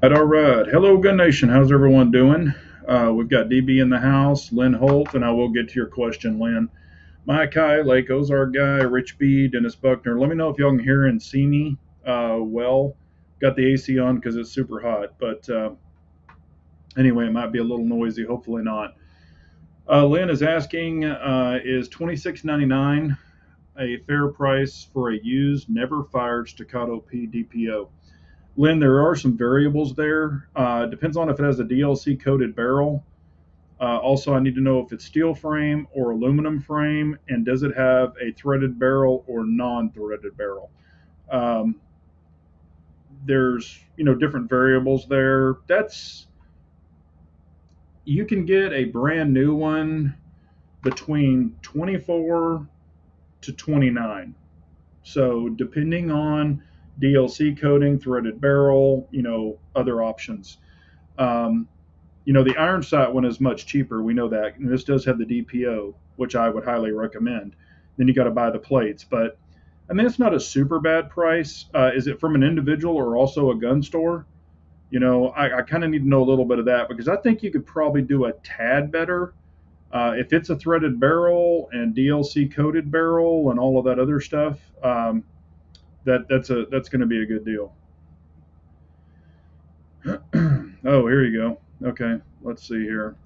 All right. Hello, Gun Nation. How's everyone doing? We've got DB in the house, Lynn Holt, and I will get to your question, Lynn. Mike Kai, Lake Ozark guy, Rich B, Dennis Buckner. Let me know if y'all can hear and see me well. Got the AC on because it's super hot, but anyway, it might be a little noisy. Hopefully not. Lynn is asking, is $26.99 a fair price for a used, never fired Staccato P DPO? Lynn, there are some variables there. Depends on if it has a DLC coated barrel. Also, I need to know if it's steel frame or aluminum frame, and does it have a threaded barrel or non-threaded barrel? Um, there's different variables there. That's You can get a brand new one between 24 to 29. So depending on DLC coating, threaded barrel, other options. Um, the iron sight one is much cheaper. We know that. And this does have the DPO, which I would highly recommend. Then you got to buy the plates. But I mean, it's not a super bad price. Is it from an individual or also a gun store? I kind of need to know a little bit of that because I think you could probably do a tad better. If it's a threaded barrel and DLC coated barrel and all of that other stuff, that's going to be a good deal. Oh, here you go. Okay, let's see here.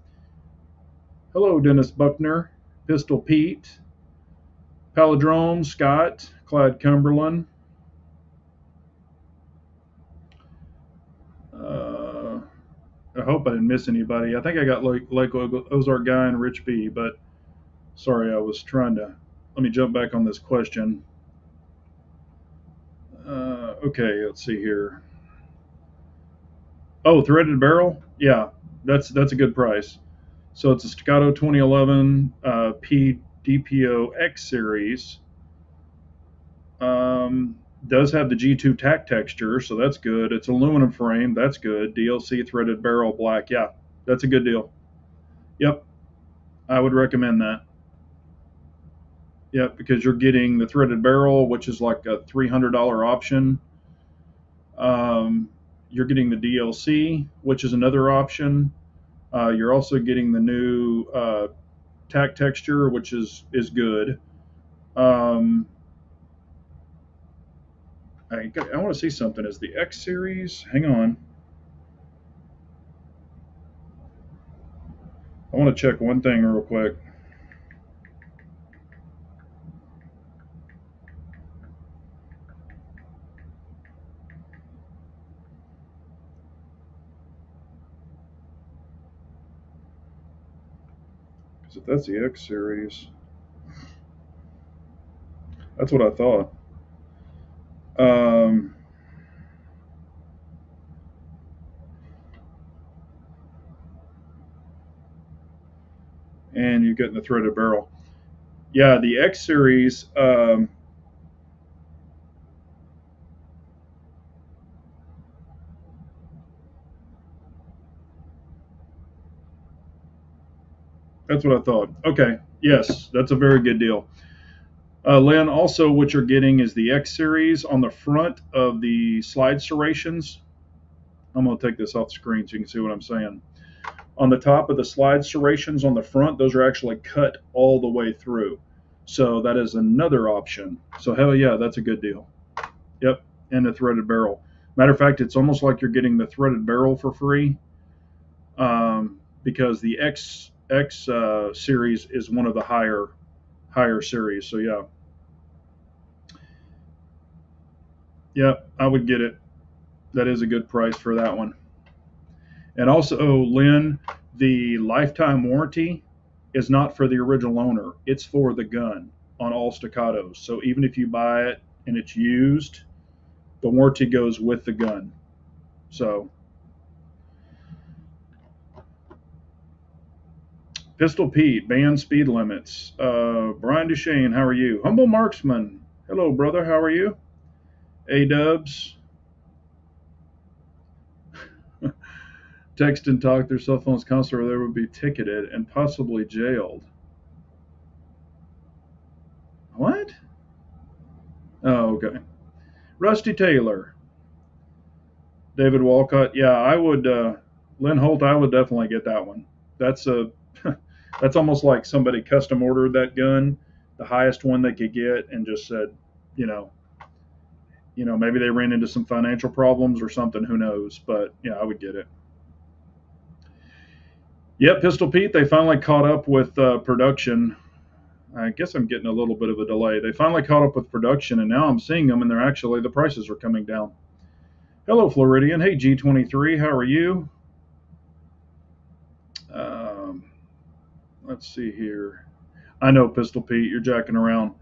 Hello, Dennis Buckner, Pistol Pete, Palindrome Scott, Clyde Cumberland. Uh, I hope I didn't miss anybody. I think I got Lake Ozark Guy and Rich B, but sorry, I was trying to. Let me jump back on this question. Okay, let's see here. Oh, threaded barrel? Yeah, that's a good price. So it's a Staccato 2011 P DPO X series. Does have the G2 tack texture, so that's good. It's aluminum frame, that's good. DLC threaded barrel black, yeah, that's a good deal. Yep, I would recommend that. Yep, because you're getting the threaded barrel, which is like a $300 option. You're getting the DLC, which is another option. You're also getting the new tack texture, which is good. Um, I want to see something. Is the X series? Hang on. I want to check one thing real quick. Because if that's the X series, that's what I thought. Um, and you're getting the threaded barrel. Yeah, the X series. That's what I thought. Okay. Yes, that's a very good deal. Lynn, also what you're getting is the X series on the front of the slide serrations. I'm going to take this off the screen so you can see what I'm saying. On the top of the slide serrations on the front, those are actually cut all the way through. So that is another option. So hell yeah, that's a good deal. Yep, and a threaded barrel. Matter of fact, it's almost like you're getting the threaded barrel for free because the X series is one of the higher series. So yeah, yeah, I would get it. That is a good price for that one. And also, Lynn, the lifetime warranty is not for the original owner. It's for the gun on all staccatos. So even if you buy it and it's used, the warranty goes with the gun. So Pistol Pete, ban speed limits. Brian Duchesne, how are you? Humble Marksman, hello, brother, how are you? A Dubs, text and talk their cell phones constantly, or they would be ticketed and possibly jailed. What? Oh, okay. Rusty Taylor, David Walcott. Yeah, I would. Lynn Holt, I would definitely get that one. That's a that's almost like somebody custom ordered that gun, the highest one they could get, and just said, you know, maybe they ran into some financial problems or something. Who knows? But yeah, I would get it. Yep, Pistol Pete. They finally caught up with production. I guess I'm getting a little bit of a delay. They finally caught up with production, and now I'm seeing them, and they're actually the prices are coming down. Hello, Floridian. Hey, G23. How are you? Um, let's see here. I know, Pistol Pete. You're jacking around.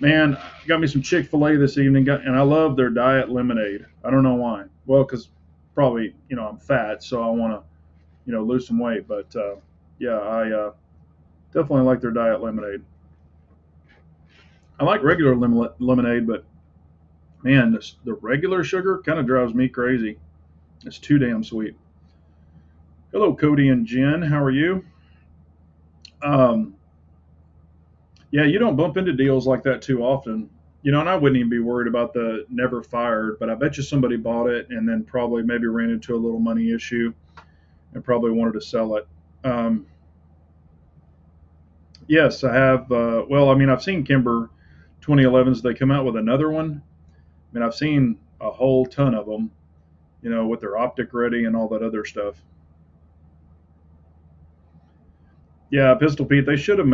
Man, got me some Chick-fil-A this evening, and I love their diet lemonade. I don't know why. Well, because probably, I'm fat, so I want to, lose some weight. But yeah, I definitely like their diet lemonade. I like regular lemonade, but man, the regular sugar kind of drives me crazy. It's too damn sweet. Hello, Cody and Jen. How are you? Um, yeah, you don't bump into deals like that too often. And I wouldn't even be worried about the never fired, but I bet you somebody bought it and then probably maybe ran into a little money issue and probably wanted to sell it. Um, yes, I have. Well, I mean, I've seen Kimber 2011s. They come out with another one. I mean, I've seen a whole ton of them, with their optic ready and all that other stuff. Yeah, Pistol Pete. They should have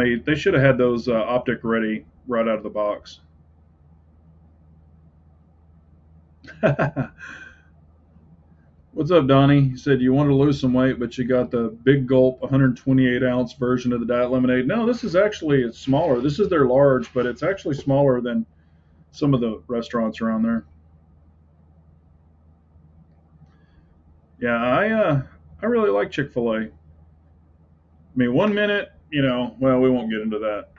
had those optic ready right out of the box. What's up, Donnie? He said you want to lose some weight, but you got the big gulp 128-ounce version of the diet lemonade. No, this is actually it's smaller. This is their large, but it's actually smaller than some of the restaurants around there. Yeah, I really like Chick-fil-A. I mean, 1 minute, well, we won't get into that.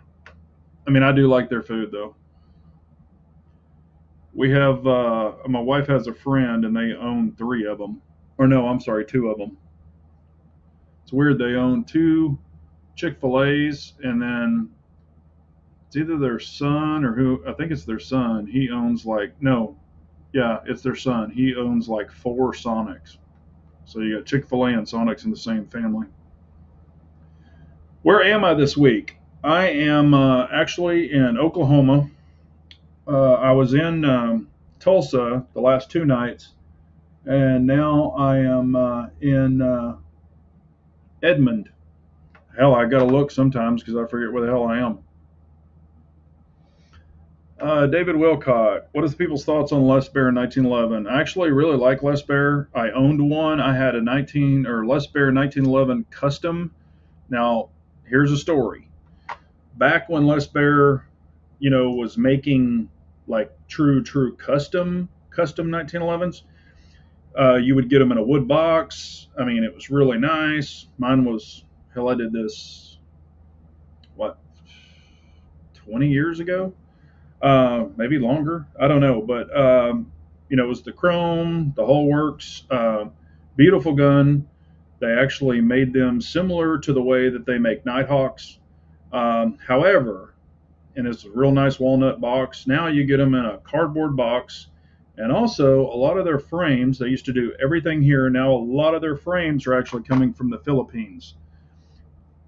I mean, I do like their food though. We have my wife has a friend, and they own three of them. Or no, I'm sorry, two of them. It's weird. They own two Chick-fil-A's, and then it's either their son or who. I think it's their son. He owns like no, yeah, it's their son. He owns like four Sonics. So you got Chick-fil-A and Sonics in the same family. Where am I this week? I am actually in Oklahoma. I was in Tulsa the last two nights, and now I am in Edmond. Hell, I got to look sometimes because I forget where the hell I am. David Wilcott, what is people's thoughts on Les Bear 1911? I actually really like Les Bear. I owned one. I had a 19 or Les Bear 1911 custom. Now, here's a story. Back when Les Bear, was making like true custom 1911s, you would get them in a wood box. I mean, it was really nice. Mine was hell. I did this what 20 years ago, maybe longer. I don't know, but it was the chrome, the whole works. Beautiful gun. They actually made them similar to the way that they make Nighthawks. However, and it's a real nice walnut box. Now you get them in a cardboard box. And also, a lot of their frames, they used to do everything here. Now, a lot of their frames are actually coming from the Philippines.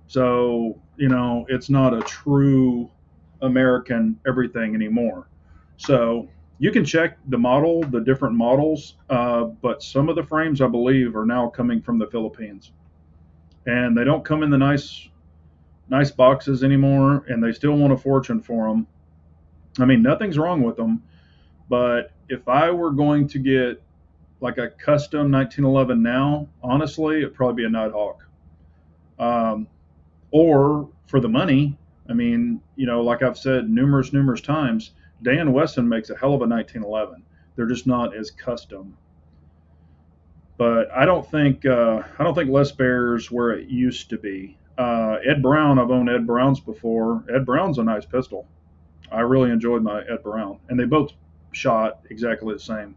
So, it's not a true American everything anymore. So, you can check the different models, but some of the frames, I believe, are now coming from the Philippines. And they don't come in the nice boxes anymore, and they still want a fortune for them. I mean, nothing's wrong with them, but if I were going to get like a custom 1911 now, honestly, it'd probably be a Nighthawk. Um, or for the money, I mean, like I've said numerous times, Dan Wesson makes a hell of a 1911. They're just not as custom. But I don't think Les Bear's where it used to be. Ed Brown, I've owned Ed Brown's before. Ed Brown's a nice pistol. I really enjoyed my Ed Brown, and they both shot exactly the same.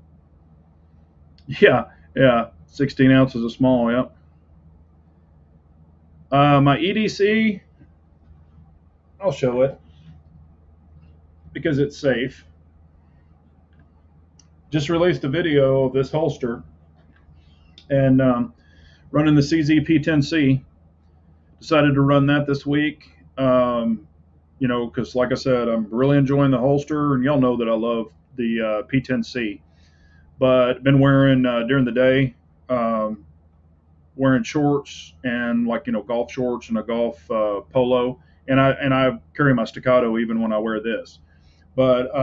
Yeah, yeah, 16 ounces of small. Yep. My EDC, I'll show it because it's safe. Just released a video of this holster. and running the CZ-P10C. Decided to run that this week. Because like I said, I'm really enjoying the holster, and y'all know that I love the P10C. But been wearing during the day, um, wearing shorts and like golf shorts and a golf polo, and I carry my staccato even when I wear this. But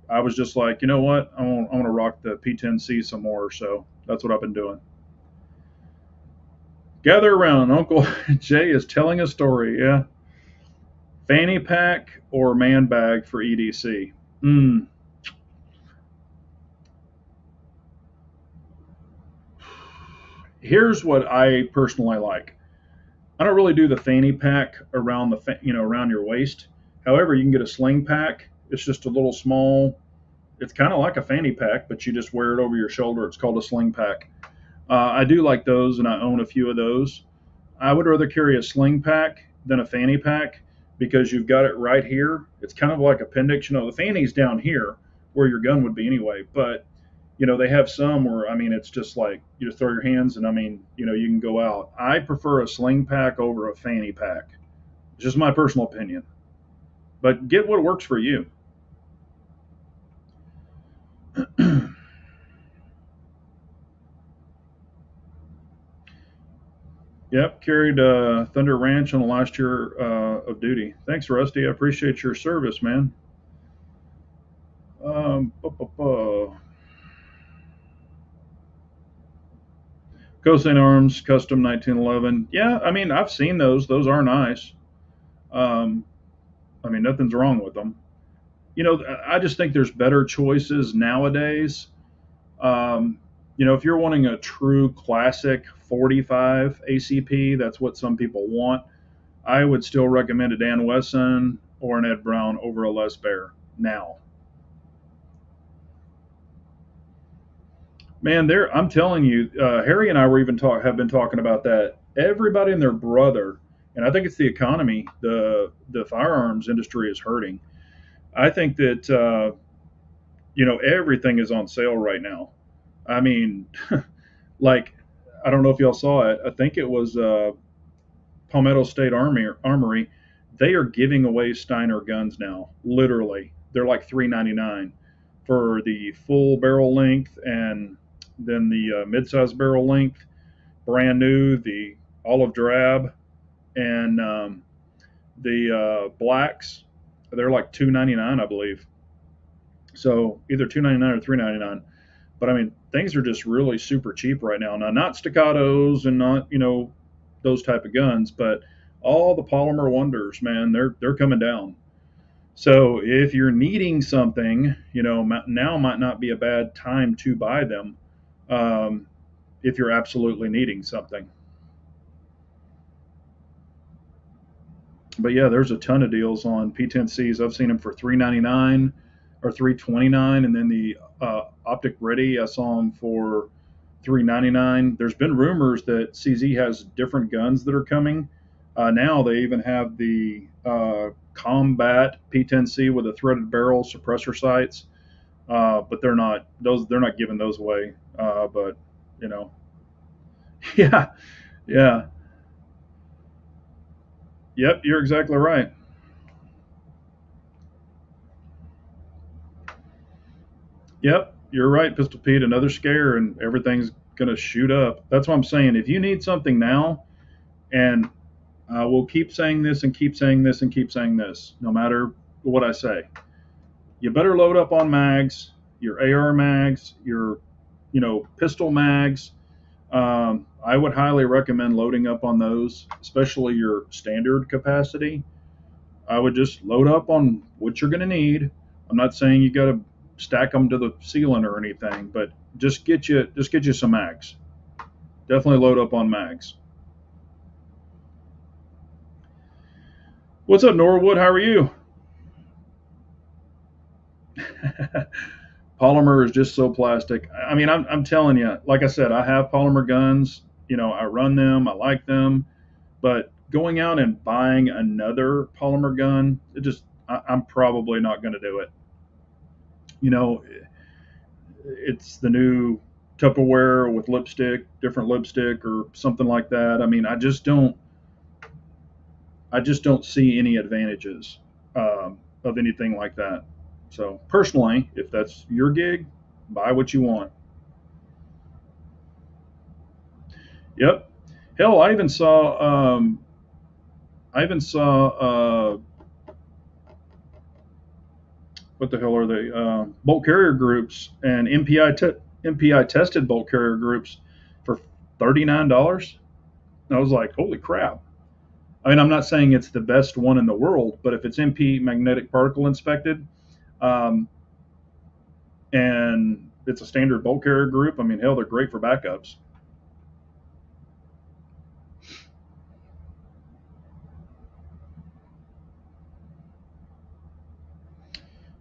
I was just like, you know what, I want to rock the P10C some more, so that's what I've been doing. Gather around, Uncle Jay is telling a story. Yeah, fanny pack or man bag for EDC. Mm, Here's what I personally like. I don't really do the fanny pack around around your waist. However, you can get a sling pack. It's just a little small. It's kind of like a fanny pack, but you just wear it over your shoulder. It's called a sling pack. I do like those, and I own a few of those. I would rather carry a sling pack than a fanny pack because you've got it right here. It's kind of like appendix. The fanny's down here where your gun would be anyway, but they have some where, I mean, it's just like you just throw your hands and, I mean, you can go out. I prefer a sling pack over a fanny pack. It's just my personal opinion. But get what works for you. Yep, carried Thunder Ranch on the last year of duty. Thanks, Rusty. I appreciate your service, man. Bu- bu- bu. Coast St. Arms, custom 1911. Yeah, I mean, I've seen those. Those are nice. Um, I mean, nothing's wrong with them. I just think there's better choices nowadays. Um, if you're wanting a true classic 45 ACP, that's what some people want. I would still recommend a Dan Wesson or an Ed Brown over a Les Bear now. Man, there I'm telling you, Harry and I were even have been talking about that. Everybody and their brother, and I think it's the economy. The firearms industry is hurting. I think that everything is on sale right now. I mean, like I don't know if y'all saw it. I think it was Palmetto State Armory. They are giving away Steiner guns now. Literally, they're like $3.99 for the full barrel length, and then the mid-size barrel length, brand new, the olive drab, and the blacks. They're like $2.99, I believe. So either $2.99 or $3.99. But I mean, things are just really super cheap right now. Now, not staccatos and not those type of guns, but all the polymer wonders, man, they're coming down. So if you're needing something, now might not be a bad time to buy them. Um, if you're absolutely needing something. But yeah, there's a ton of deals on P10Cs. I've seen them for $3.99 or $3.29, and then the Optic Ready, I saw them for $3.99. There's been rumors that CZ has different guns that are coming. Now they even have the Combat P10C with a threaded barrel suppressor sights, but they're not giving those away. But you know, yeah, yeah, yep, you're exactly right. Yep, you're right, Pistol Pete. Another scare, and everything's gonna shoot up. That's what I'm saying. If you need something now, and we'll keep saying this and keep saying this and keep saying this, no matter what I say, you better load up on mags, your AR mags, your pistol mags. I would highly recommend loading up on those, especially your standard capacity. I would just load up on what you're going to need. I'm not saying you got to stack them to the ceiling or anything, but just get you some mags. Definitely load up on mags. What's up, Norwood? How are you? Polymer is just so plastic. I mean, I'm telling you, like I said, I have polymer guns. I run them. I like them, but going out and buying another polymer gun, I'm probably not going to do it. You know, it's the new Tupperware with lipstick, different lipstick or something like that. I mean, I just don't see any advantages of anything like that. So personally, if that's your gig, buy what you want. Yep. Hell, I even saw what the hell are they? Bolt carrier groups and MPI tested bolt carrier groups for $39. I was like, holy crap. I mean, I'm not saying it's the best one in the world, but if it's MP magnetic particle inspected, um, and it's a standard bolt carrier group, I mean, hell, they're great for backups.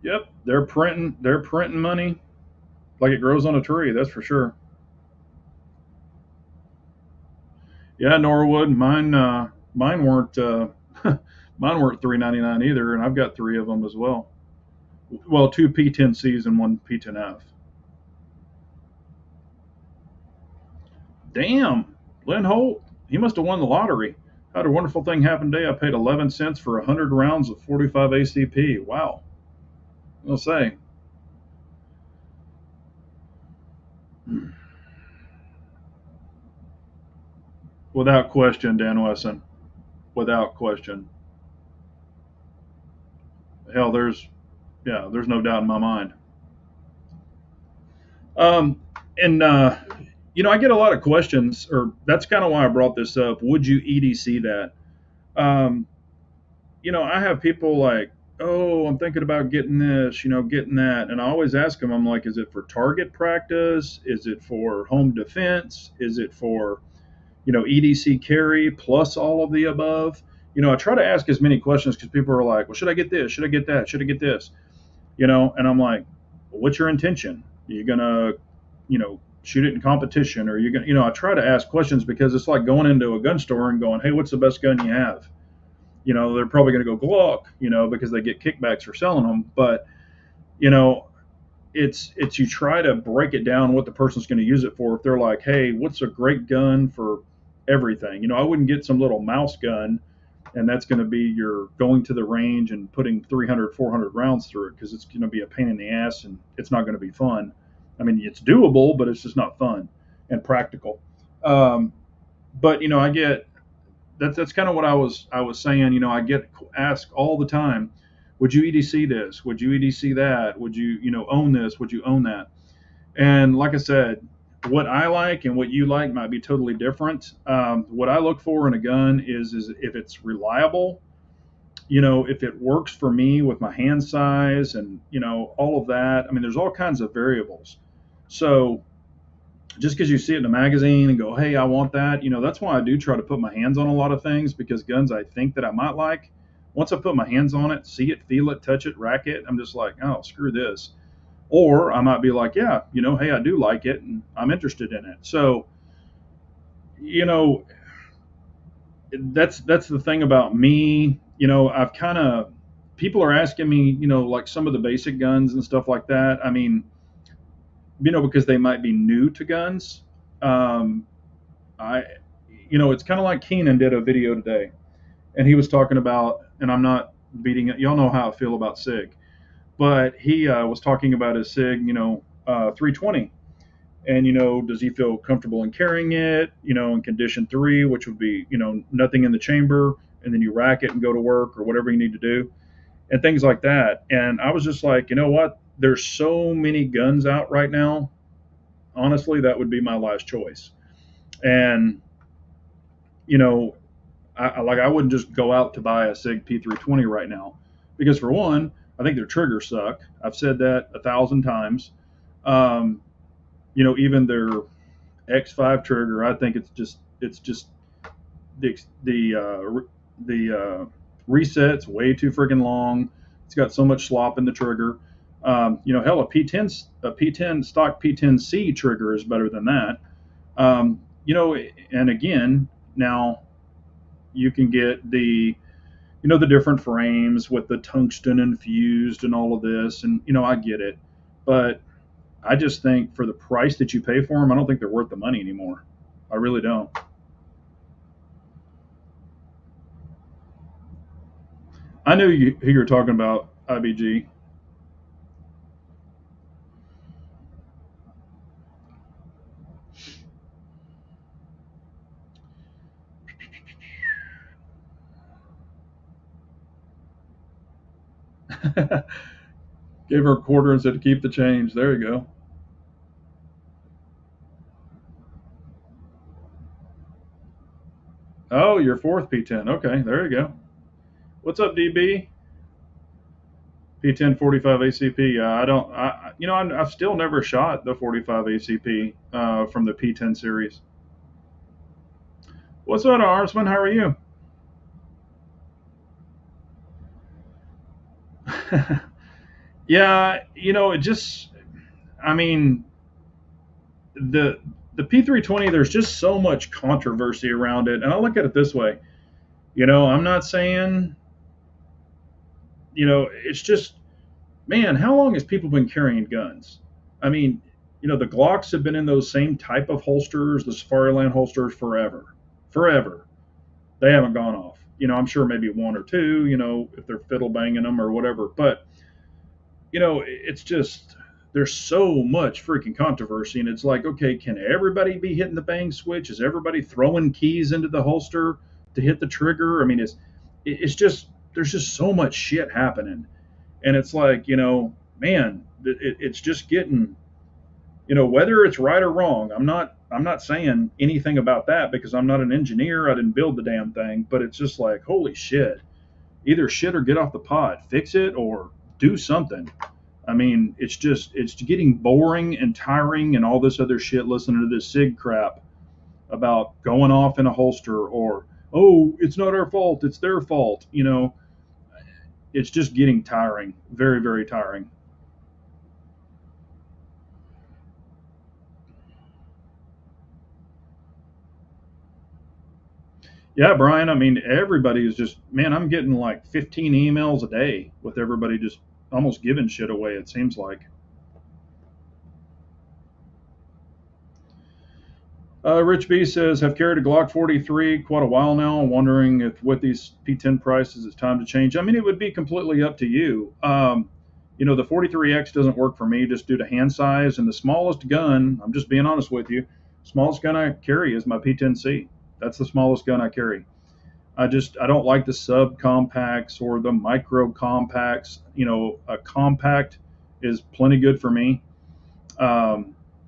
Yep, they're printing money like it grows on a tree. That's for sure. Yeah, Norwood. Mine weren't mine weren't 399 either, and I've got three of them as well. Well, two P10Cs and one P10F. Damn, Lynn Holt. He must have won the lottery. Had a wonderful thing happen today. I paid 11 cents for 100 rounds of 45 ACP. Wow. I'll say. Without question, Dan Wesson. Without question. Hell, there's no doubt in my mind. Um, and I get a lot of questions, or that's kind of why I brought this up. Would you EDC that? Um, I have people like, oh, I'm thinking about getting this, getting that, and I always ask them, I'm like, is it for target practice? Is it for home defense? Is it for EDC carry plus all of the above? I try to ask as many questions because people are like, well, should I get this? Should I get that? Should I get this? And I'm like, well, what's your intention? Are you gonna, shoot it in competition, or you're gonna, I try to ask questions because it's like going into a gun store and going, hey, what's the best gun you have? They're probably going to go Glock, because they get kickbacks for selling them. But you know, it's you try to break it down what the person's going to use it for. If they're like, hey, what's a great gun for everything? I wouldn't get some little mouse gun and that's going to be your going to the range and putting 300, 400 rounds through it because it's going to be a pain in the ass and it's not going to be fun. I mean, it's doable, but it's just not fun and practical. Um, but I get that's kind of what I was saying. I get asked all the time, would you EDC this? Would you EDC that? Would you own this? Would you own that? And like I said, what I like and what you like might be totally different. What I look for in a gun is if it's reliable, if it works for me with my hand size and all of that. I mean, there's all kinds of variables. So just because you see it in a magazine and go, hey, I want that, that's why I do try to put my hands on a lot of things because guns I think that I might like, once I put my hands on it, see it, feel it, touch it, rack it, I'm just like, oh, screw this. Or I might be like, yeah, hey, I do like it and I'm interested in it. So, you know, that's the thing about me. I've kind of people are asking me, like some of the basic guns and stuff like that. I mean, because they might be new to guns. Um, I, it's kind of like Keenan did a video today, and he was talking about, and I'm not beating it. Y'all know how I feel about SIG, but he was talking about his SIG, 320, and does he feel comfortable in carrying it, in condition 3, which would be, nothing in the chamber, and then you rack it and go to work or whatever you need to do, and things like that. And I was just like, you know what? There's so many guns out right now. Honestly, that would be my last choice. And you know, I wouldn't just go out to buy a SIG P320 right now because for one, I think their triggers suck. I've said that 1,000 times. Um, even their X5 trigger, I think it's just the reset's way too freaking long. It's got so much slop in the trigger. Hell, a P10 stock P10C trigger is better than that. And again, now you can get the different frames with the tungsten infused and all of this, and I get it, but I just think for the price that you pay for them, I don't think they're worth the money anymore. I really don't. I knew who you were talking about, IBG. Gave her a quarter and said to keep the change. There you go. Oh, your fourth P10. Okay, there you go. What's up, DB? P10 45 ACP. I don't. I've still never shot the 45 ACP from the P10 series. What's up, Arsman? How are you? Yeah, it just. I mean, the the P320. There's just so much controversy around it, and I look at it this way. I'm not saying. It's just, man, how long has people been carrying guns? I mean, the Glocks have been in those same type of holsters, the Safariland holsters, forever, forever. They haven't gone off. I'm sure maybe one or two, if they're fiddle banging them or whatever. But it's just there's so much freaking controversy, and it's like, okay, can everybody be hitting the bang switch? Is everybody throwing keys into the holster to hit the trigger? I mean, it's just there's just so much shit happening, and it's like, man, it's just getting, whether it's right or wrong. I'm not saying anything about that because I'm not an engineer. I didn't build the damn thing, but it's just like, holy shit, either shit or get off the pot, fix it or do something. I mean, it's getting boring and tiring and all this other shit listening to this SIG crap about going off in a holster or, oh, it's not our fault, it's their fault. It's just getting tiring, very, very tiring. Yeah, Brian, I mean, everybody is just, man, I'm getting like 15 emails a day with everybody just almost giving shit away, it seems like. Rich B says, have carried a Glock 43 quite a while now. Wondering if with these P10 prices, it's time to change. I mean, it would be completely up to you. The 43X doesn't work for me just due to hand size. And the smallest gun, I'm just being honest with you, smallest gun I carry is my P10C. That's the smallest gun I carry. I don't like the sub compacts or the micro compacts. A compact is plenty good for me.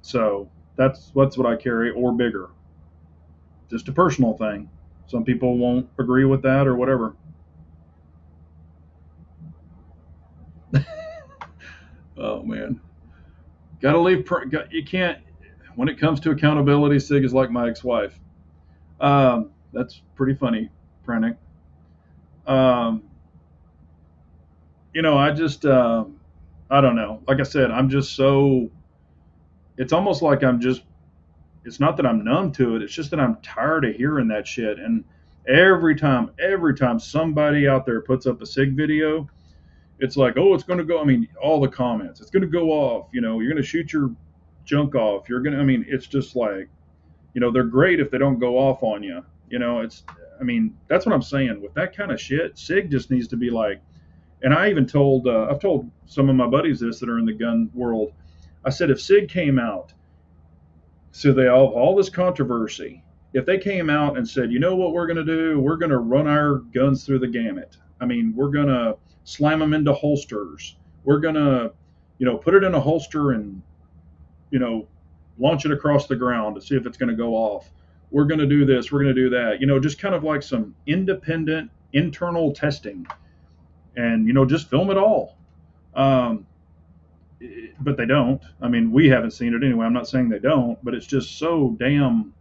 So that's what I carry, or bigger. Just a personal thing. Some people won't agree with that or whatever. Oh man, gotta leave. You can't. When it comes to accountability, Sig is like my ex-wife. That's pretty funny, Pranic. Um, I just I don't know. Like I said, I'm just so. It's almost like I'm just. It's not that I'm numb to it. It's just that I'm tired of hearing that shit. And every time somebody out there puts up a SIG video, it's like, oh, it's going to go. I mean, all the comments, it's going to go off. You're going to shoot your junk off. You're going to, I mean, it's just like, they're great if they don't go off on you. I mean, that's what I'm saying. With that kind of shit, SIG just needs to be like, and I've told some of my buddies this that are in the gun world. I said, if SIG came out, so they all this controversy, if they came out and said, you know what we're going to do? We're going to run our guns through the gamut. I mean, we're going to slam them into holsters. We're going to, put it in a holster and, you know, launch it across the ground to see if it's going to go off. We're going to do this. We're going to do that. Just kind of like some independent internal testing and, just film it all. Um, but they don't. I mean, we haven't seen it anyway. I'm not saying they don't, but it's just so damn.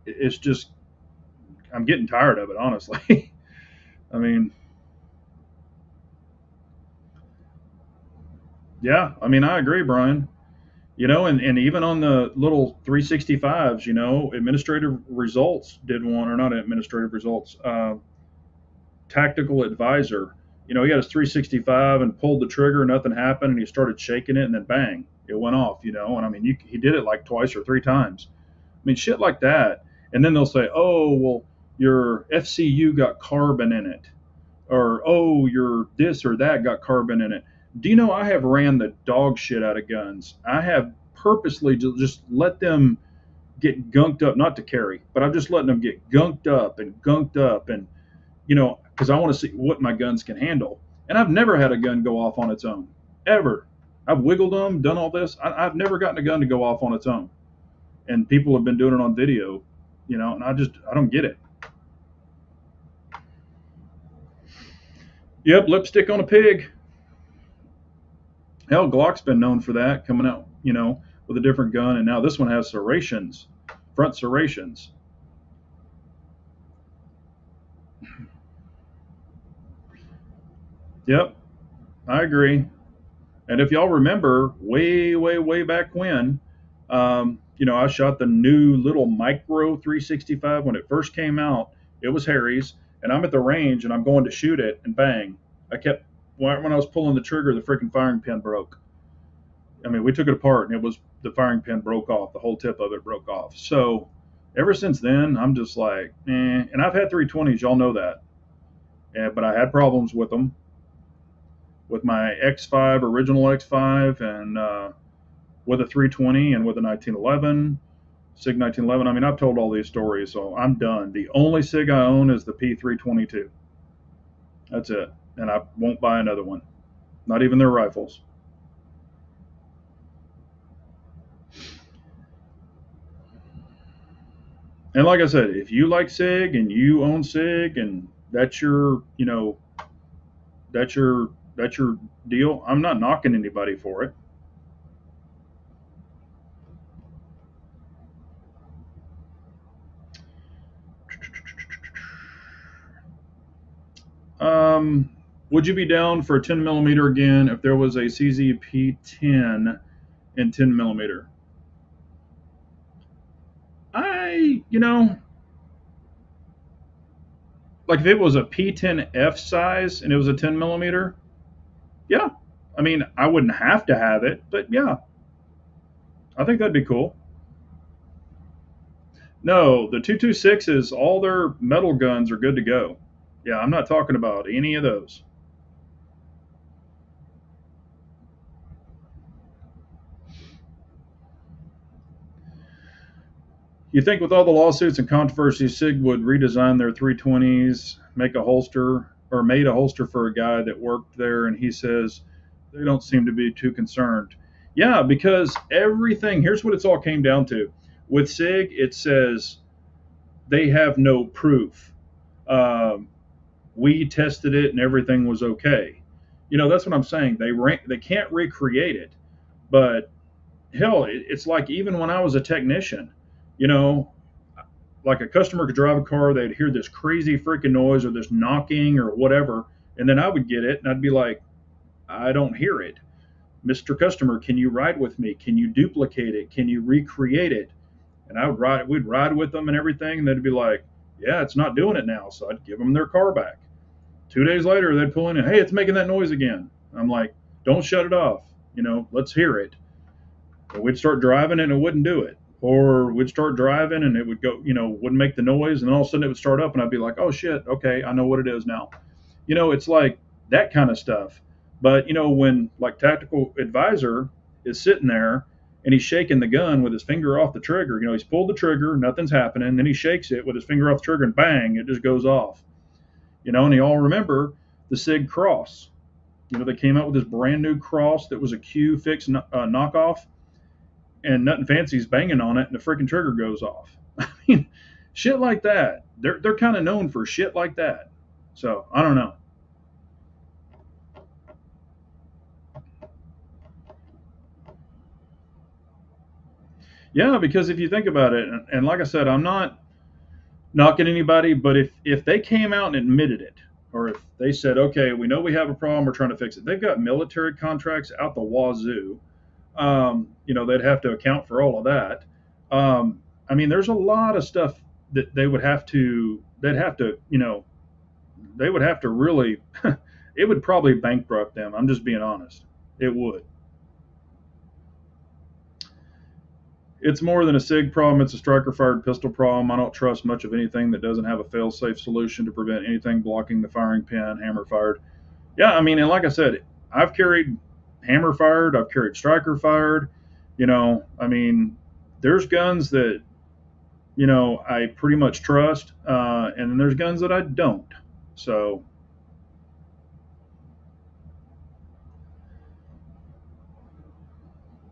It's just I'm getting tired of it, honestly. I mean, yeah. I mean, I agree, Brian. And even on the little 365s, administrative results did one, or not administrative results, tactical advisor. He had his 365 and pulled the trigger, nothing happened, and he started shaking it, and then bang, it went off. And I mean, he did it like twice or three times. I mean, shit like that. And then they'll say, oh, well, your FCU got carbon in it, or oh, your this or that got carbon in it. Do you know I have ran the dog shit out of guns? I have purposely just let them get gunked up, not to carry, but I'm just letting them get gunked up, and because I want to see what my guns can handle. And I've never had a gun go off on its own, ever. I've wiggled them, done all this. I've never gotten a gun to go off on its own. And people have been doing it on video, and I don't get it. Yep, lipstick on a pig. Hell, Glock's been known for that, coming out, with a different gun, and now this one has serrations, front serrations. Yep, I agree. And if y'all remember, way, way, way back when, I shot the new little micro 365 when it first came out. It was Harry's, and I'm at the range and I'm going to shoot it, and bang! I kept when I was pulling the trigger, the freaking firing pin broke. I mean, we took it apart, and it was the firing pin broke off. The whole tip of it broke off. So ever since then, I'm just like, eh. And I've had 320s, y'all know that, but I had problems with them, with my X5, original X5, and with a 320 and with a 1911, SIG 1911. I mean, I've told all these stories, so I'm done. The only SIG I own is the P322. That's it. And I won't buy another one, not even their rifles. And like I said, if you like SIG and you own SIG and that's your that's your deal, I'm not knocking anybody for it. Um, would you be down for a 10 millimeter again if there was a CZP 10 in 10 millimeter? Like if it was a P10F size and it was a 10 millimeter, yeah. I mean, I wouldn't have to have it, but yeah, I think that'd be cool. No, the 226s, all their metal guns are good to go. Yeah, I'm not talking about any of those. You think with all the lawsuits and controversy, SIG would redesign their 320s, make a holster, or made a holster for a guy that worked there, and he says they don't seem to be too concerned. Yeah, because everything, here's what it's all came down to. With SIG, it says they have no proof. Um, we tested it and everything was okay. That's what I'm saying. They can't recreate it, but hell, it's like even when I was a technician, you know, like a customer could drive a car, they'd hear this crazy freaking noise or this knocking or whatever, and then I would get it and I'd be like, I don't hear it. Mr. Customer, can you ride with me? Can you duplicate it? Can you recreate it? And we'd ride with them and everything, and they'd be like, yeah, it's not doing it now. So I'd give them their car back. 2 days later, they'd pull in and, hey, it's making that noise again. I'm like, don't shut it off. Let's hear it. And we'd start driving and it wouldn't do it. Or we'd start driving and it would go, wouldn't make the noise. And then all of a sudden it would start up and I'd be like, oh shit, okay, I know what it is now. It's like that kind of stuff. But, when like tactical advisor is sitting there and he's shaking the gun with his finger off the trigger, he's pulled the trigger, nothing's happening. Then he shakes it with his finger off the trigger and bang, it just goes off. And you all remember the SIG Cross. They came out with this brand new cross that was a Q fix knockoff, and nothing fancy's banging on it, and the freaking trigger goes off. I mean, shit like that. They're kind of known for shit like that. So I don't know. Yeah, because if you think about it, and like I said, I'm not knocking anybody, but if they came out and admitted it, or if they said, okay, we know we have a problem, we're trying to fix it. They've got military contracts out the wazoo. They'd have to account for all of that. I mean, there's a lot of stuff that they would have to, they would have to really it would probably bankrupt them. I'm just being honest. It would. It's more than a SIG problem. It's a striker-fired pistol problem. I don't trust much of anything that doesn't have a fail-safe solution to prevent anything blocking the firing pin. Hammer-fired. Yeah, I mean, and like I said, I've carried hammer-fired. I've carried striker-fired. I mean, there's guns that I pretty much trust, and then there's guns that I don't. So,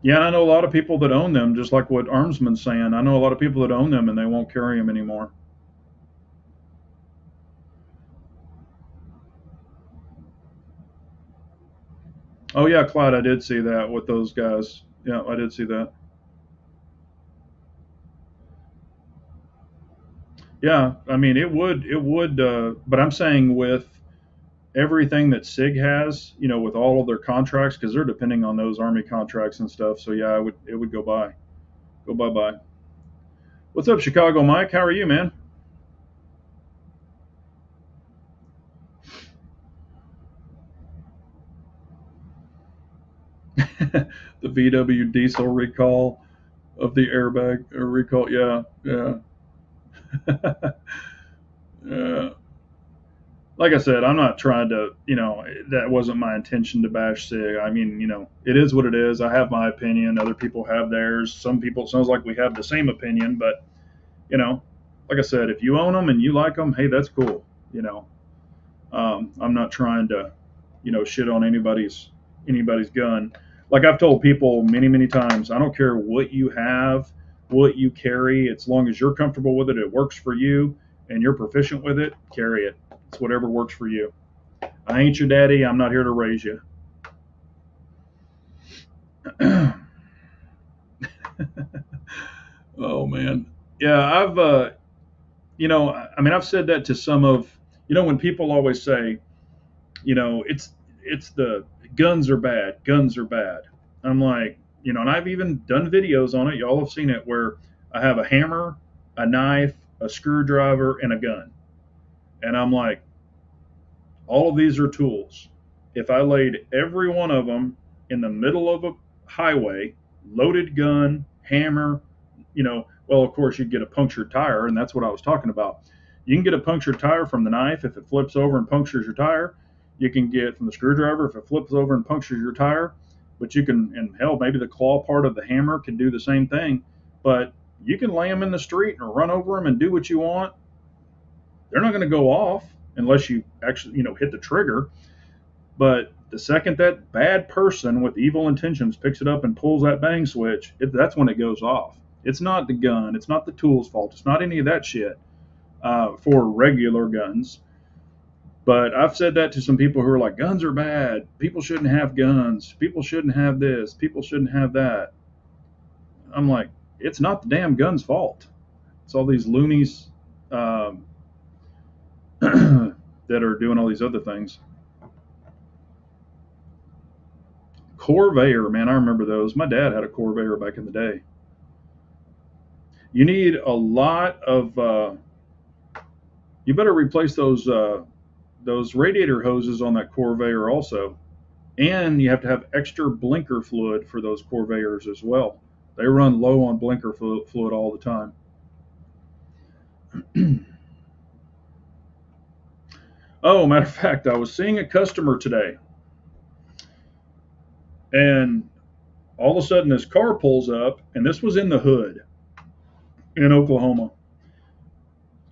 yeah, I know a lot of people that own them, just like what Armsman's saying. I know a lot of people that own them and they won't carry them anymore. Oh yeah, Clyde, I did see that with those guys. Yeah, I did see that. Yeah, I mean, but I'm saying with everything that SIG has, with all of their contracts, because they're depending on those Army contracts and stuff. So yeah, it would go bye bye. What's up, Chicago Mike? How are you, man? The VW diesel recall of the airbag recall. Yeah, yeah, yeah. Like I said, I'm not trying to, that wasn't my intention to bash SIG. I mean, it is what it is. I have my opinion. Other people have theirs. Some people, it sounds like we have the same opinion, but, you know, like I said, if you own them and you like them, hey, that's cool. I'm not trying to, shit on anybody's gun. Like I've told people many, many times, I don't care what you have, what you carry, as long as you're comfortable with it, it works for you, and you're proficient with it, carry it. It's whatever works for you. I ain't your daddy. I'm not here to raise you. Oh man, yeah. I mean, I've said that to some of, when people always say, it's the guns are bad, guns are bad. I'm like, and I've even done videos on it. Y'all have seen it where I have a hammer, a knife, a screwdriver, and a gun, and I'm like, all of these are tools. If I laid every one of them in the middle of a highway, loaded gun, hammer, well, of course, you'd get a punctured tire, and that's what I was talking about. You can get a punctured tire from the knife if it flips over and punctures your tire. You can get from the screwdriver if it flips over and punctures your tire. But you can, and hell, maybe the claw part of the hammer can do the same thing. But you can lay them in the street and run over them and do what you want. They're not going to go off unless you actually, hit the trigger. But the second that bad person with evil intentions picks it up and pulls that bang switch, that's when it goes off. It's not the gun. It's not the tool's fault. It's not any of that shit for regular guns. But I've said that to some people who are like, guns are bad. People shouldn't have guns. People shouldn't have this. People shouldn't have that. I'm like, it's not the damn gun's fault. It's all these loonies that are doing all these other things. Corvair, man, I remember those. My dad had a Corvair back in the day. You need a lot of. You better replace those radiator hoses on that Corvair also, and you have to have extra blinker fluid for those Corvairs as well. They run low on blinker fluid all the time. Oh, matter of fact, I was seeing a customer today, and all of a sudden this car pulls up, and this was in the hood in Oklahoma.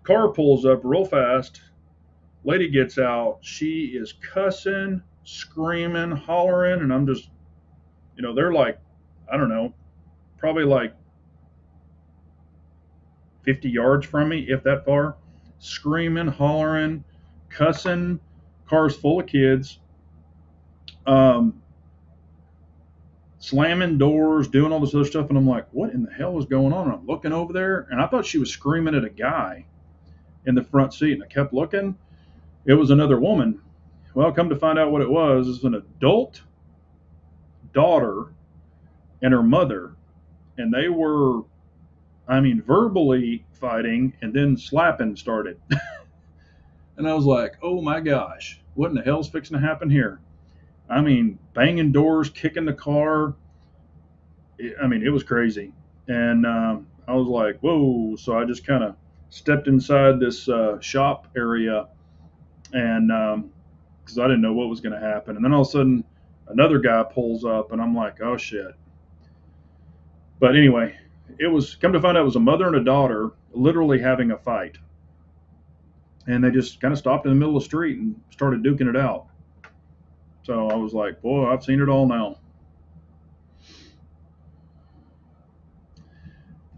Car pulls up real fast. Lady gets out. She is cussing, screaming, hollering, and I'm just, they're like, I don't know, probably like 50 yards from me, if that far, screaming, hollering, cussing. Car's full of kids, slamming doors, doing all this other stuff, and I'm like, what in the hell is going on? And I'm looking over there, and I thought she was screaming at a guy in the front seat, and I kept looking. It was another woman. Well, come to find out what it was an adult daughter and her mother, and they were, I mean, verbally fighting, and then slapping started. And I was like, oh my gosh. What in the hell's fixing to happen here? I mean, banging doors, kicking the car. I mean, it was crazy. And I was like, whoa. So I just kind of stepped inside this shop area, and because I didn't know what was going to happen. And then all of a sudden, another guy pulls up, and I'm like, oh shit. But anyway, it was come to find out it was a mother and a daughter literally having a fight. And they just kind of stopped in the middle of the street and started duking it out. So I was like, boy, I've seen it all now.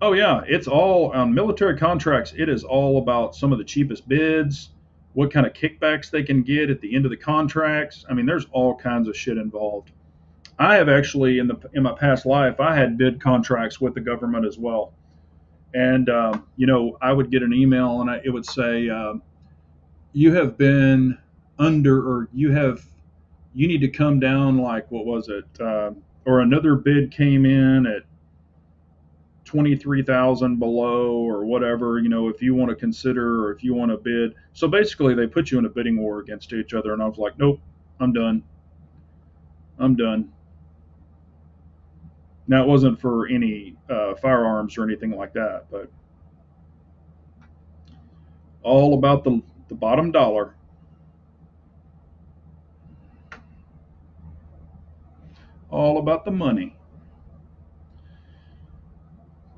Oh yeah, it's all on military contracts. It is all about some of the cheapest bids, what kind of kickbacks they can get at the end of the contracts. I mean, there's all kinds of shit involved. I have actually in my past life, I had bid contracts with the government as well, and I would get an email and it would say, you have been under, or you need to come down, like what was it, or another bid came in at 23,000 below or whatever, if you want to consider or if you want to bid. So basically they put you in a bidding war against each other, and I was like, nope, I'm done. I'm done. Now it wasn't for any firearms or anything like that, but all about the bottom dollar. All about the money.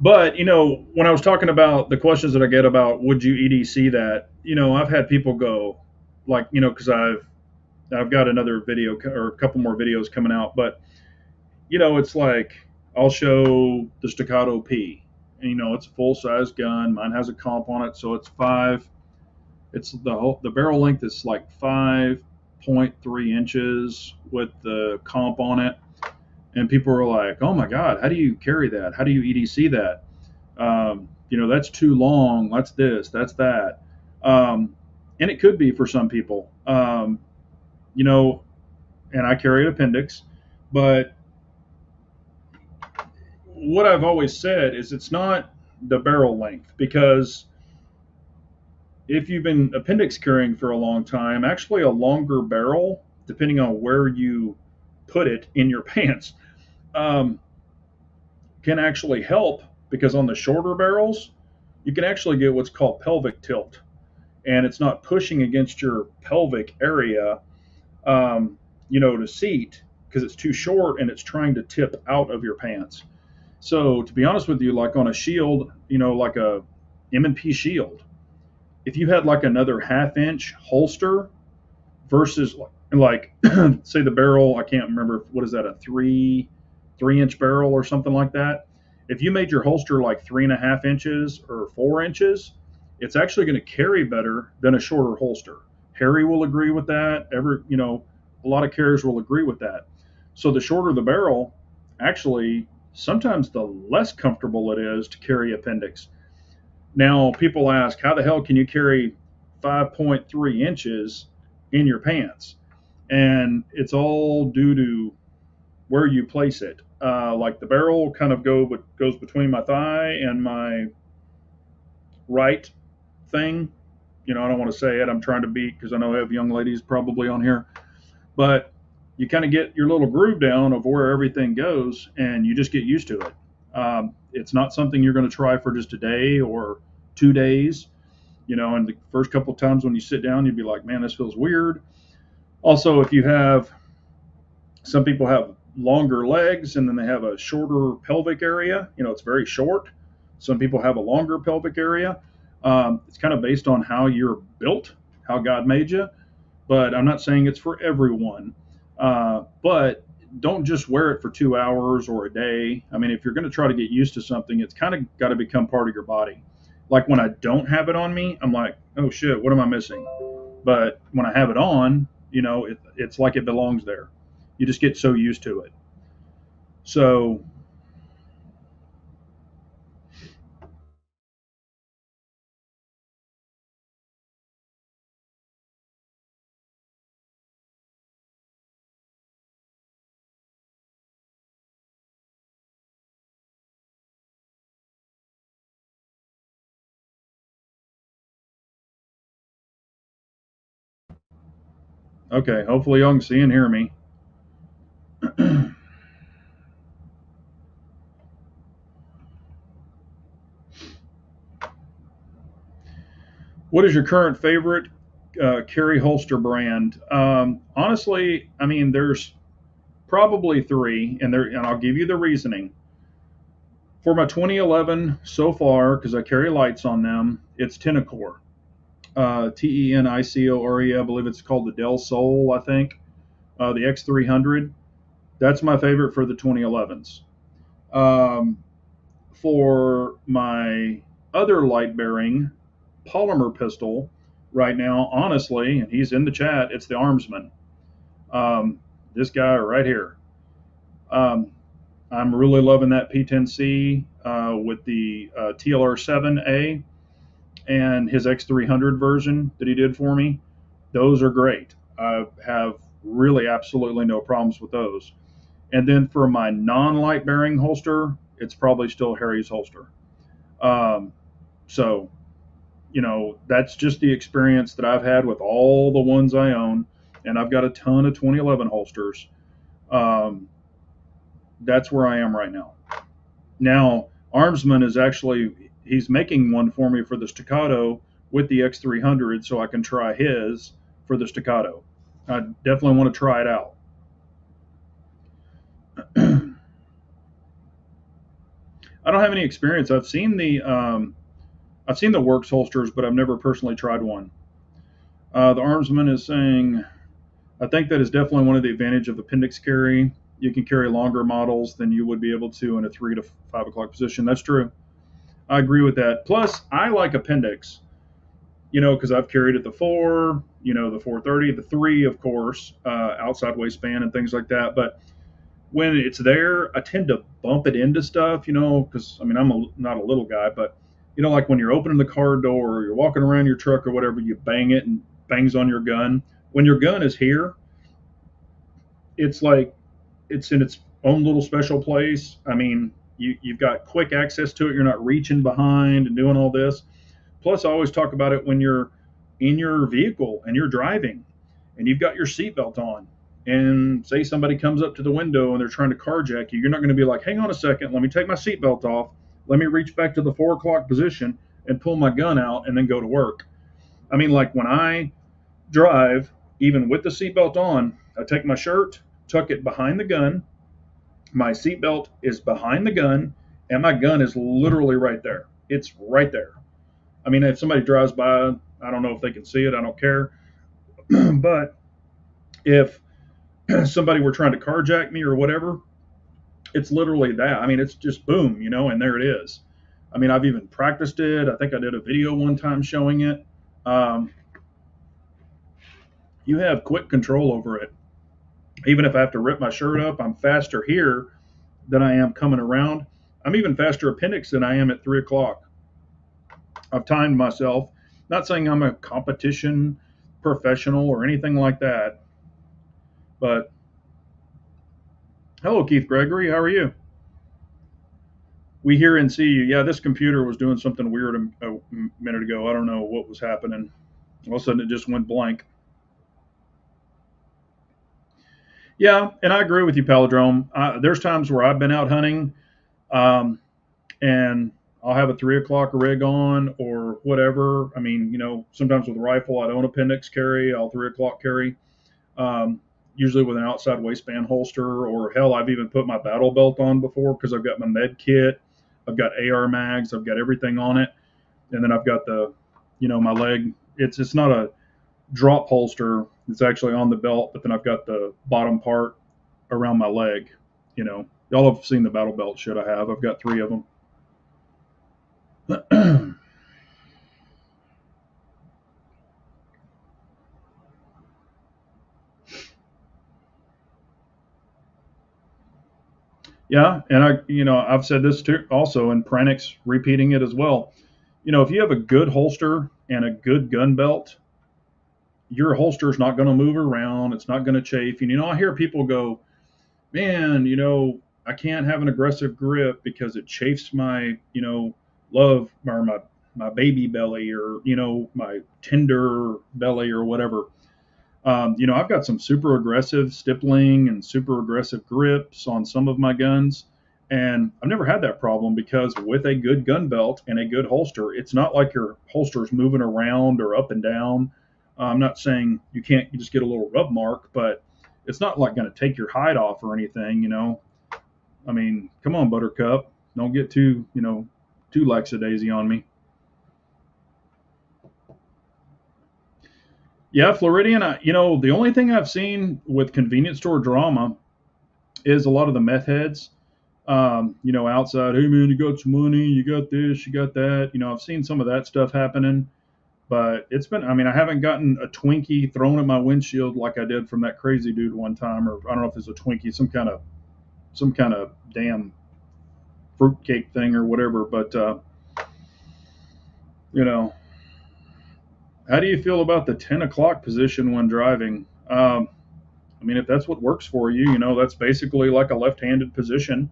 But when I was talking about the questions that I get about would you EDC that, I've had people go like, because I've got another video or a couple more videos coming out, but it's like I'll show the Staccato P, and it's a full size gun. Mine has a comp on it, so it's five. It's the barrel length is like 5.3 inches with the comp on it, and people are like, "Oh my God, how do you carry that? How do you EDC that? That's too long. That's this. That's that." And it could be for some people, you know. And I carry an appendix, but what I've always said is it's not the barrel length, because if you've been appendix carrying for a long time, actually a longer barrel, depending on where you put it in your pants, um, can actually help, because on the shorter barrels, you can actually get what's called pelvic tilt, and it's not pushing against your pelvic area, to seat, because it's too short and it's trying to tip out of your pants. So to be honest with you, like on a shield, like a M&P shield, if you had like another half-inch holster versus like say the barrel, I can't remember what is that, a three inch barrel or something like that. If you made your holster like 3.5 inches or 4 inches, it's actually going to carry better than a shorter holster. Harry will agree with that. A lot of carriers will agree with that. So the shorter the barrel, actually, sometimes the less comfortable it is to carry appendix. Now, people ask, how the hell can you carry 5.3 inches in your pants? And it's all due to where you place it. Like the barrel kind of goes between my thigh and my right thing. I don't want to say it. I'm trying to be, because I know I have young ladies probably on here, but you kind of get your little groove down of where everything goes, and you just get used to it. It's not something you're going to try for just a day or 2 days. And the first couple of times when you sit down, you'd be like, man, this feels weird. Also, if you have, some people have longer legs and then they have a shorter pelvic area, it's very short. Some people have a longer pelvic area. It's kind of based on how you're built, how God made you, but I'm not saying it's for everyone. But don't just wear it for 2 hours or a day. I mean, if you're going to try to get used to something, it's kind of got to become part of your body. Like when I don't have it on me, I'm like, oh shit, what am I missing? But when I have it on, it's like it belongs there. You just get so used to it. So, Okay, hopefully y'all can see and hear me. What is your current favorite carry holster brand? Honestly, I mean, there's probably three, and I'll give you the reasoning. For my 2011 so far, because I carry lights on them, it's Tenicore, Tenicore. I believe it's called the Del Sol, I think. The X300. That's my favorite for the 2011s. Um, for my other light bearing polymer pistol right now, honestly, and he's in the chat, it's the Armsman. This guy right here. Um, I'm really loving that P10C with the TLR7A and his X300 version that he did for me. Those are great. I have really absolutely no problems with those. And then for my non-light bearing holster, it's probably still Harry's holster. Um, so, that's just the experience that I've had with all the ones I own. And I've got a ton of 2011 holsters. Um, that's where I am right now. Now, Armsman is actually, he's making one for me for the Staccato with the X300 so I can try his for the Staccato. I definitely want to try it out. I don't have any experience. I've seen the Works holsters, but I've never personally tried one. The Armsman is saying, I think that is definitely one of the advantage of appendix carry. You can carry longer models than you would be able to in a 3 to 5 o'clock position. That's true. I agree with that. Plus, I like appendix, because I've carried at the 4, the 430, the 3, of course, outside waistband and things like that. But when it's there, I tend to bump it into stuff, because I mean, not a little guy, but like when you're opening the car door or you're walking around your truck or whatever, you bang it and bangs on your gun. When your gun is here, it's like it's in its own little special place. I mean, you've got quick access to it. You're not reaching behind and doing all this. Plus, I always talk about it when you're in your vehicle and you're driving and you've got your seatbelt on. And say somebody comes up to the window and they're trying to carjack you, you're not going to be like, hang on a second, let me take my seatbelt off. Let me reach back to the 4 o'clock position and pull my gun out and then go to work. I mean, like when I drive, even with the seatbelt on, I take my shirt, tuck it behind the gun. My seatbelt is behind the gun, and my gun is literally right there. It's right there. I mean, if somebody drives by, I don't know if they can see it. I don't care. But if somebody were trying to carjack me or whatever, it's literally that. I mean, it's just boom, and there it is. I mean, I've even practiced it. I think I did a video one time showing it. Um, you have quick control over it. Even if I have to rip my shirt up, I'm faster here than I am coming around. I'm even faster appendix than I am at 3 o'clock. I've timed myself. Not saying I'm a competition professional or anything like that, but hello, Keith Gregory. How are you? We hear and see you. Yeah, this computer was doing something weird a minute ago. I don't know what was happening. All of a sudden, it just went blank. Yeah, and I agree with you, Palindrome. There's times where I've been out hunting, um, and I'll have a 3 o'clock rig on or whatever. I mean, sometimes with a rifle, I don't appendix carry. I'll 3 o'clock carry. Usually with an outside waistband holster, or hell, I've even put my battle belt on before because I've got my med kit, I've got AR mags, I've got everything on it, and then I've got my leg. It's not a drop holster. It's actually on the belt, but then I've got the bottom part around my leg. Y'all have seen the battle belt shit I have. I've got 3 of them. Yeah, and I've said this too also, and Pranix repeating it as well. If you have a good holster and a good gun belt, your holster's not going to move around. It's not going to chafe. And I hear people go, "Man, I can't have an aggressive grip because it chafes my, love or my baby belly or my tender belly or whatever." I've got some super aggressive stippling and super aggressive grips on some of my guns. And I've never had that problem because with a good gun belt and a good holster, it's not like your holster is moving around or up and down. I'm not saying you just get a little rub mark, but it's not like going to take your hide off or anything. I mean, come on, Buttercup. Don't get too lackadaisy on me. Yeah, Floridian. The only thing I've seen with convenience store drama is a lot of the meth heads. Outside, hey man, you got some money, you got this, you got that. I've seen some of that stuff happening, but I mean, I haven't gotten a Twinkie thrown at my windshield like I did from that crazy dude one time, or I don't know if it's a Twinkie, some kind of damn fruitcake thing or whatever. But you know, how do you feel about the 10 o'clock position when driving? I mean, if that's what works for you, that's basically like a left-handed position.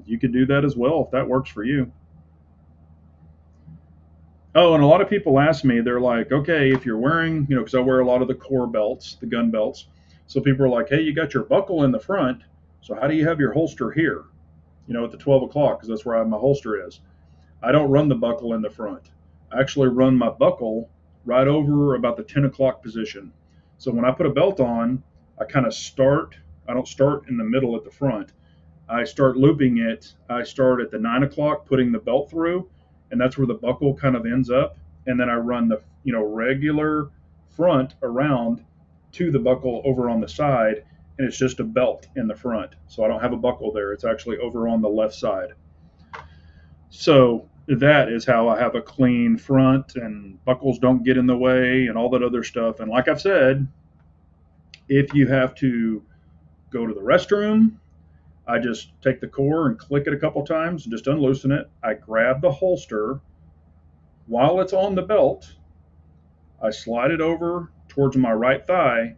You could do that as well if that works for you. Oh, and a lot of people ask me, they're like, okay, if you're wearing, because I wear a lot of the core belts, the gun belts. So people are like, hey, you got your buckle in the front. So how do you have your holster here? At the 12 o'clock, because that's where my holster is. I don't run the buckle in the front. I actually run my buckle right over about the 10 o'clock position. So when I put a belt on, I don't start in the middle at the front. I start looping it. I start at the 9 o'clock, putting the belt through, and that's where the buckle kind of ends up. And then I run the regular front around to the buckle over on the side, and it's just a belt in the front. So I don't have a buckle there. It's actually over on the left side. So that is how I have a clean front, and buckles don't get in the way and all that other stuff. And like I've said, if you have to go to the restroom, I just take the core and click it a couple times and just unloosen it. I grab the holster while it's on the belt. I slide it over towards my right thigh,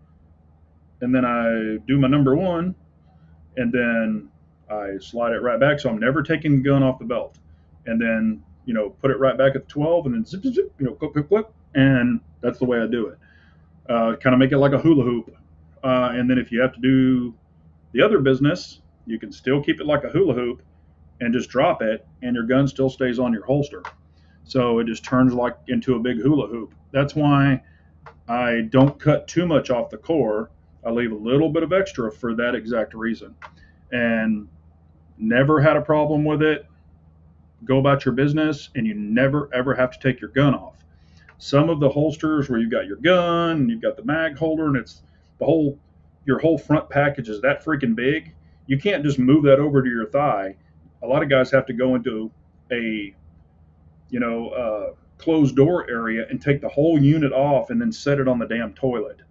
and then I do my number one, and then I slide it right back. So I'm never taking the gun off the belt. And then, put it right back at the 12, and then zip, zip, zip, clip, clip, clip. And that's the way I do it. Kind of make it like a hula hoop. And then if you have to do the other business, you can still keep it like a hula hoop and just drop it, and your gun still stays on your holster. So it just turns like into a big hula hoop. That's why I don't cut too much off the core. I leave a little bit of extra for that exact reason. And never had a problem with it. Go about your business, and you never ever have to take your gun off. Some of the holsters where you've got your gun and you've got the mag holder, and it's your whole front package is that freaking big. You can't just move that over to your thigh. A lot of guys have to go into a closed door area and take the whole unit off and then set it on the damn toilet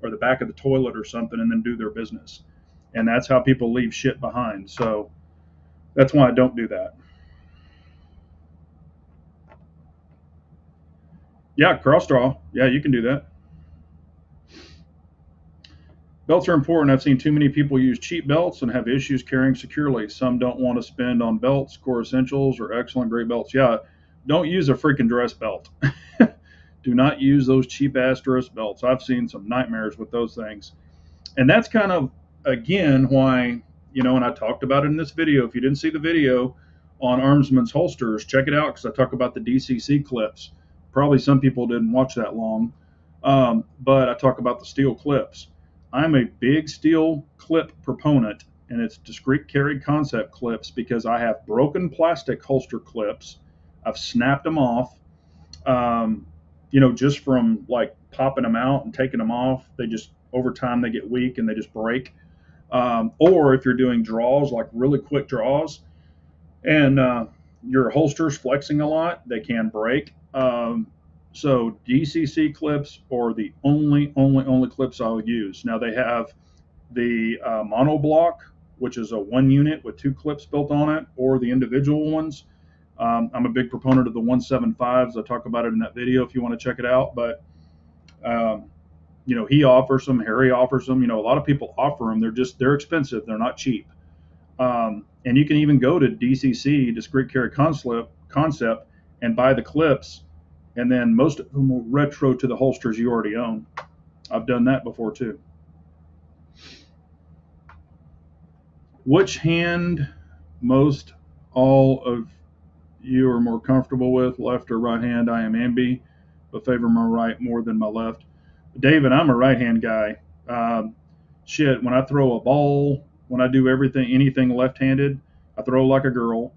or the back of the toilet or something, and then do their business. And that's how people leave shit behind. So that's why I don't do that. Yeah, cross draw. Yeah, you can do that. Belts are important. I've seen too many people use cheap belts and have issues carrying securely. Some don't want to spend on belts. Core Essentials or excellent great belts. Yeah, don't use a freaking dress belt. Do not use those cheap ass dress belts. I've seen some nightmares with those things. And that's kind of, again, why, and I talked about it in this video. If you didn't see the video on Armsman's holsters, check it out, because I talk about the DCC clips. Probably some people didn't watch that long, but I talk about the steel clips. I'm a big steel clip proponent, and it's discrete carry concept clips, because I have broken plastic holster clips. I've snapped them off, just from like popping them out and taking them off. They just, over time, they get weak and they just break. Or if you're doing draws, like really quick draws, and your holster's flexing a lot, they can break. So DCC clips are the only clips I'll use. Now they have the monoblock, which is a one unit with two clips built on it, or the individual ones. I'm a big proponent of the 175s. I talk about it in that video if you want to check it out. But he offers them, Harry offers them. A lot of people offer them. They're expensive. They're not cheap. And you can even go to DCC, discrete carry concept, and buy the clips, and then most of them will retro to the holsters you already own. I've done that before too. Which hand most all of you are more comfortable with, left or right hand? I am ambi, but favor my right more than my left. David, I'm a right hand guy. Um, Shit, when I throw a ball, when I do everything, anything left handed, I throw like a girl,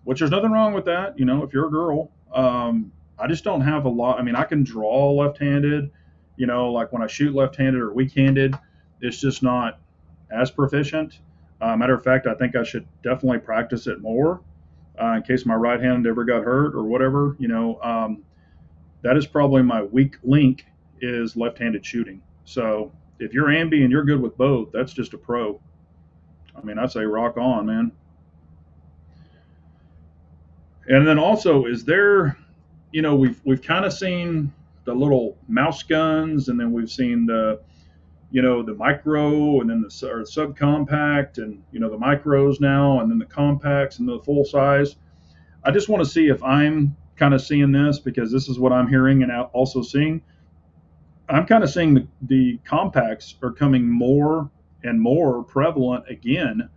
which there's nothing wrong with that. If you're a girl, I just don't have a lot. I mean, I can draw left handed, like when I shoot left handed or weak handed, it's just not as proficient. Matter of fact, I think I should definitely practice it more in case my right hand ever got hurt or whatever. That is probably my weak link is left-handed shooting. So if you're ambi and you're good with both, that's just a pro. I mean, I say rock on, man. And then also, is there, we've kind of seen the little mouse guns, and then we've seen the micro, and then the subcompact, and the micros now, and then the compacts and the full size. I just want to see if I'm kind of seeing this because this is what I'm hearing and also seeing. I'm kind of seeing the compacts are coming more and more prevalent again.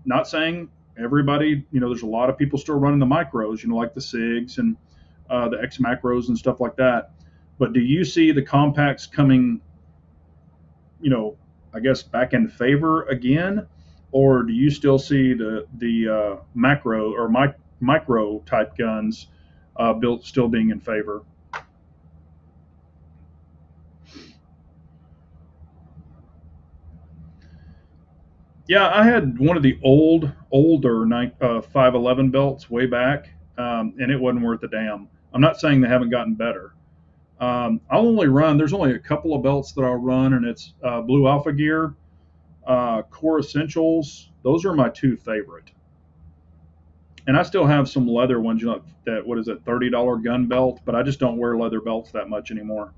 Not saying everybody, there's a lot of people still running the micros, like the SIGs and the X macros and stuff like that. But do you see the compacts coming, I guess back in favor again, or do you still see the macro or micro type guns built still being in favor? Yeah, I had one of the older 511 belts way back, and it wasn't worth a damn. I'm not saying they haven't gotten better. I'll only run. There's only a couple of belts that I'll run, and it's Blue Alpha Gear, Core Essentials. Those are my two favorite. And I still have some leather ones. That what is it, $30 gun belt? But I just don't wear leather belts that much anymore.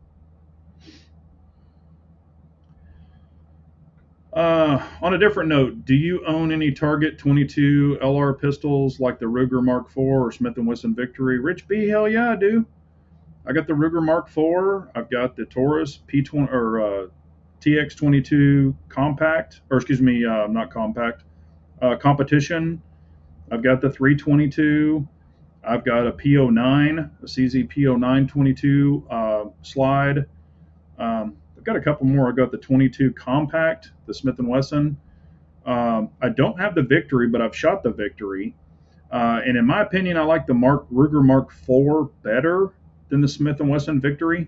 On a different note, do you own any Target 22 LR pistols like the Ruger Mark IV or Smith & Wesson Victory? Rich B, hell yeah, I do. I got the Ruger Mark IV. I've got the Taurus P20 or TX22 compact, or excuse me, not compact, competition. I've got the 322. I've got a P09, a CZ P09 22 slide. I've got a couple more. I've got the 22 compact, the Smith & Wesson. I don't have the Victory, but I've shot the Victory. And in my opinion, I like the Ruger Mark IV better than the Smith & Wesson Victory.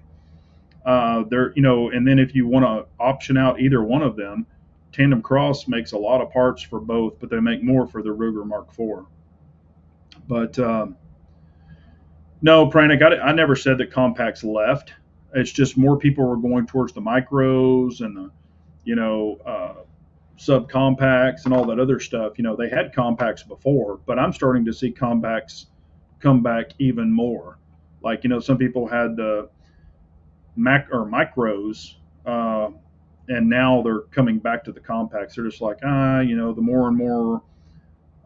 And then if you want to option out either one of them, Tandem Cross makes a lot of parts for both, but they make more for the Ruger Mark IV. But no, Pranik, I never said that compacts left. It's just more people were going towards the micros and the, subcompacts and all that other stuff. They had compacts before, but I'm starting to see compacts come back even more. Like, some people had the Mac or micros, and now they're coming back to the compacts. They're just like, the more and more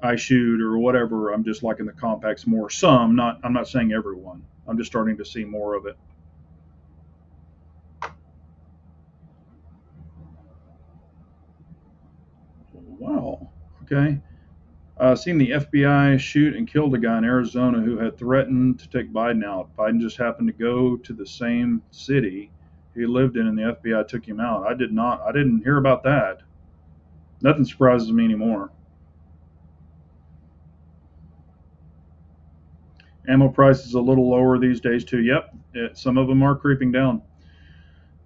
I shoot or whatever, I'm just liking the compacts more. I'm not saying everyone. I'm just starting to see more of it. Wow. Okay. Seen the FBI shoot and killed a guy in Arizona who had threatened to take Biden out. Biden just happened to go to the same city he lived in, and the FBI took him out. I did not. I didn't hear about that. Nothing surprises me anymore. Ammo prices a little lower these days too. Yep, some of them are creeping down.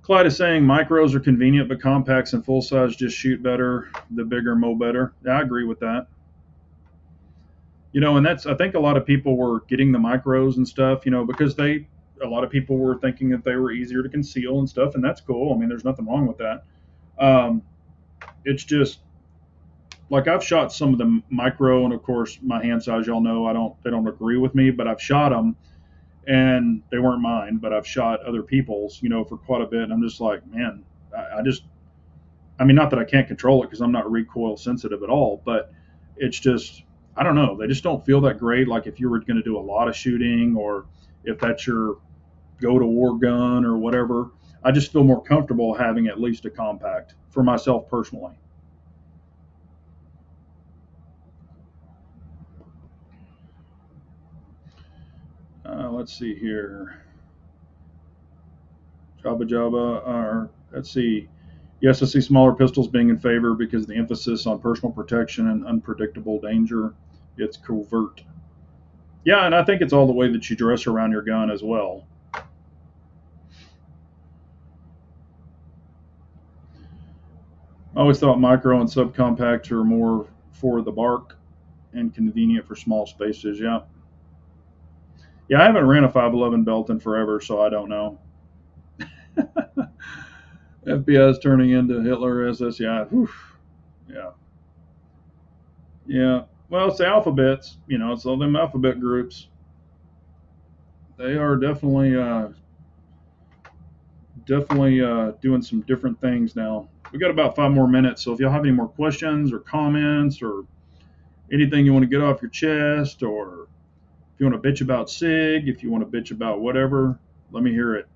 Clyde is saying micros are convenient, but compacts and full size just shoot better. The bigger, mo better. Yeah, I agree with that. And I think a lot of people were getting the micros and stuff, because a lot of people were thinking that they were easier to conceal and stuff, and that's cool. I mean, there's nothing wrong with that. Um, it's just like I've shot some of the micro, and of course, my hand size, y'all know, they don't agree with me, but I've shot them, and they weren't mine, but I've shot other people's, for quite a bit. And I'm just like, man, I mean, not that I can't control it because I'm not recoil sensitive at all, but it's just, I don't know. They just don't feel that great. Like if you were going to do a lot of shooting, or if that's your go to war gun or whatever. I just feel more comfortable having at least a compact for myself personally. Let's see here. Jabba Jabba, or let's see. Yes, I see smaller pistols being in favor because of the emphasis on personal protection and unpredictable danger. It's covert. Yeah, and I think it's all the way that you dress around your gun as well. I always thought micro and subcompact are more for the bark and convenient for small spaces. Yeah. Yeah, I haven't ran a 511 belt in forever, so I don't know. FBI is turning into Hitler SSI. Whew. Yeah. Yeah. Well, it's the alphabets, so them alphabet groups, they are definitely doing some different things now. We got about 5 more minutes, so if y'all have any more questions or comments or anything you want to get off your chest, or if you want to bitch about SIG, if you want to bitch about whatever, let me hear it.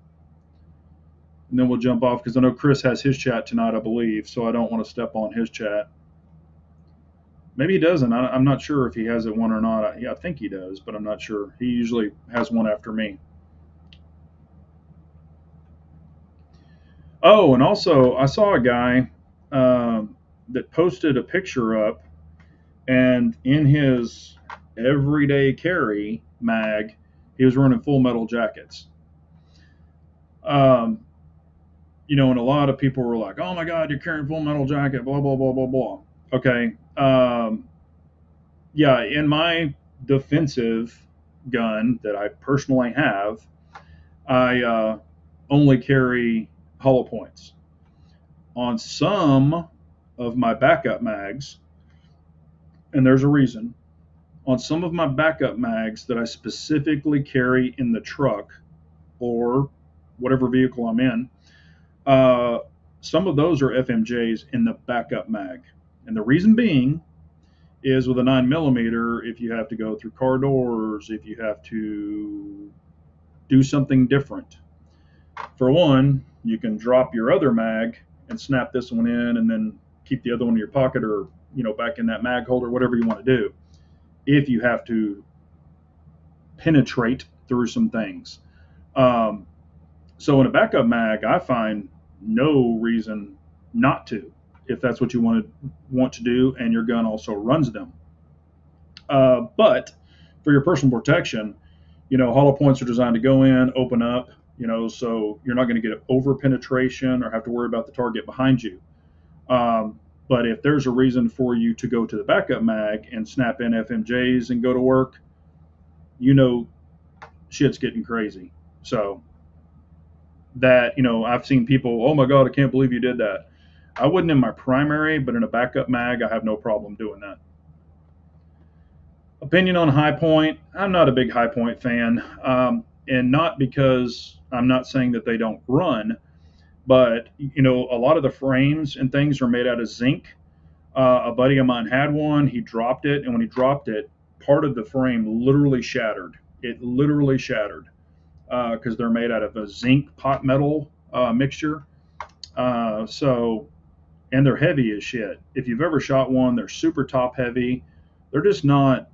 And then we'll jump off because I know Chris has his chat tonight, I believe, so I don't want to step on his chat. Maybe he doesn't. I'm not sure if he has it one or not. I think he does, but I'm not sure. He usually has one after me. Oh, and also, I saw a guy that posted a picture up, and in his everyday carry mag, he was running full metal jackets. Um, and a lot of people were like, "Oh my God, you're carrying full metal jacket," blah blah blah blah blah. Okay, yeah, in my defensive gun that I personally have, I only carry hollow points. On some of my backup mags, and there's a reason, on some of my backup mags that I specifically carry in the truck or whatever vehicle I'm in, uh, some of those are FMJs in the backup mag. And the reason being is with a 9mm, if you have to go through car doors, if you have to do something different, for one, you can drop your other mag and snap this one in and then keep the other one in your pocket, or back in that mag holder, whatever you want to do, if you have to penetrate through some things. So in a backup mag, I find no reason not to, if that's what you want to do, and your gun also runs them. But for your personal protection, hollow points are designed to go in, open up, so you're not going to get over penetration or have to worry about the target behind you. But if there's a reason for you to go to the backup mag and snap in FMJs and go to work, shit's getting crazy. So that, I've seen people, oh my God, I can't believe you did that. I wouldn't in my primary, but in a backup mag, I have no problem doing that. Opinion on High Point. I'm not a big High Point fan. And not because I'm not saying that they don't run, but, a lot of the frames and things are made out of zinc. A buddy of mine had one. He dropped it, and when he dropped it, part of the frame literally shattered. It literally shattered because they're made out of a zinc pot metal mixture. And they're heavy as shit. If you've ever shot one, they're super top heavy. They're just not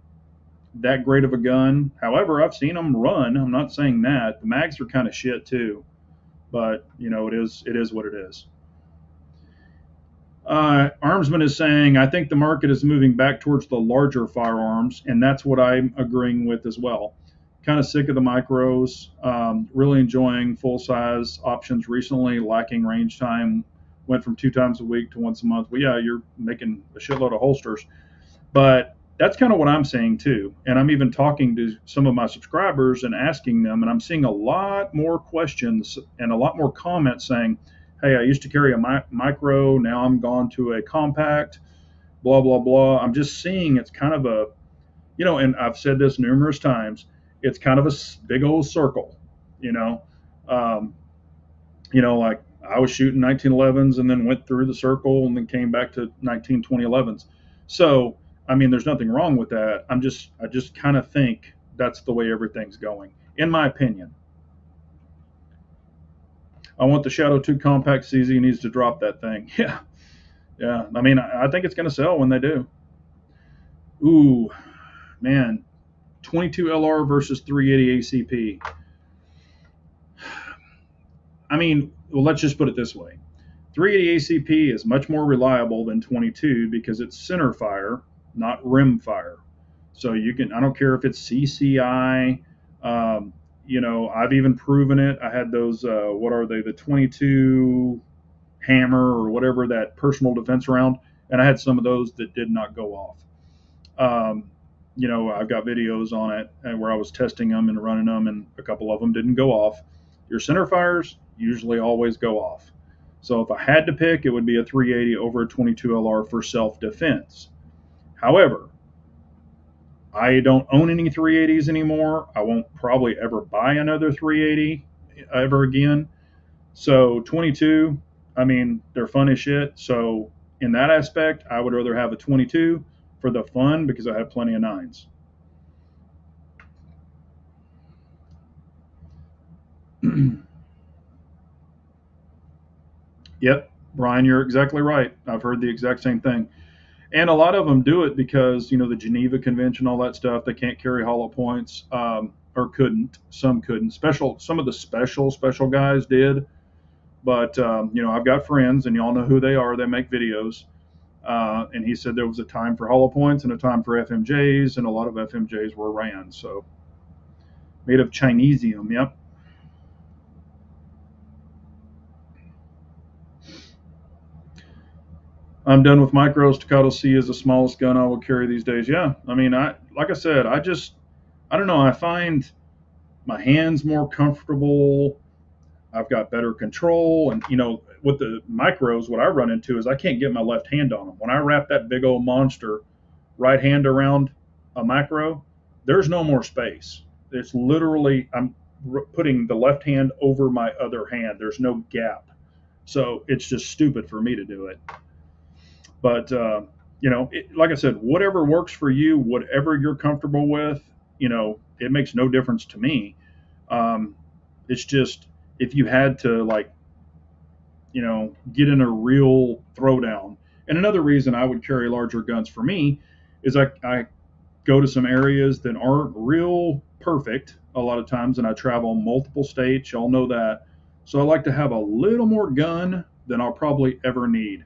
that great of a gun. However, I've seen them run. I'm not saying that. The mags are kind of shit too, but it is what it is. Armsman is saying, I think the market is moving back towards the larger firearms, and that's what I'm agreeing with as well. Kind of sick of the micros. Really enjoying full size options recently. Lacking range time. Went from 2 times a week to once a month. Well, yeah, you're making a shitload of holsters, but that's kind of what I'm saying too. And I'm even talking to some of my subscribers and asking them, and I'm seeing a lot more questions and a lot more comments saying, hey, I used to carry a micro, now I'm gone to a compact, blah, blah, blah. I'm just seeing it's kind of a, and I've said this numerous times, it's kind of a big old circle, um, like I was shooting 1911s and then went through the circle and then came back to 2011s. So, I mean, there's nothing wrong with that. I just kind of think that's the way everything's going, in my opinion. I want the Shadow 2 Compact. CZ needs to drop that thing. Yeah, yeah. I mean, I think it's going to sell when they do. Ooh, man. 22 LR versus 380 ACP. I mean, well, let's just put it this way. 380 ACP is much more reliable than 22 because it's center fire, not rim fire. So you can, I don't care if it's CCI, I've even proven it. I had those, what are they, the 22 hammer or whatever, that personal defense round, and I had some of those that did not go off. I've got videos on it where I was testing them and running them, and a couple of them didn't go off. Your center fires usually always go off. So if I had to pick, it would be a 380 over a 22 LR for self-defense. However, I don't own any 380s anymore. I won't probably ever buy another 380 ever again. So 22, I mean, they're fun as shit. So in that aspect, I would rather have a 22 for the fun because I have plenty of 9s. Yep, Brian, you're exactly right. I've heard the exact same thing. And a lot of them do it because, the Geneva Convention, all that stuff, they can't carry hollow points, or couldn't. Some couldn't. Some of the special guys did. But, I've got friends, and y'all know who they are. They make videos. And he said there was a time for hollow points and a time for FMJs, and a lot of FMJs were ran. So, made of Chinesium, yep. I'm done with micros. Staccato C is the smallest gun I will carry these days. Yeah, I mean, like I said, I don't know. I find my hands more comfortable. I've got better control, and with the micros, what I run into is I can't get my left hand on them. When I wrap that big old monster right hand around a macro, there's no more space. It's literally I'm putting the left hand over my other hand. There's no gap, so it's just stupid for me to do it. But like I said, whatever works for you, whatever you're comfortable with, it makes no difference to me. It's just if you had to get in a real throwdown. And another reason I would carry larger guns for me is I go to some areas that aren't real perfect a lot of times, and I travel multiple states. Y'all know that. So I like to have a little more gun than I'll probably ever need.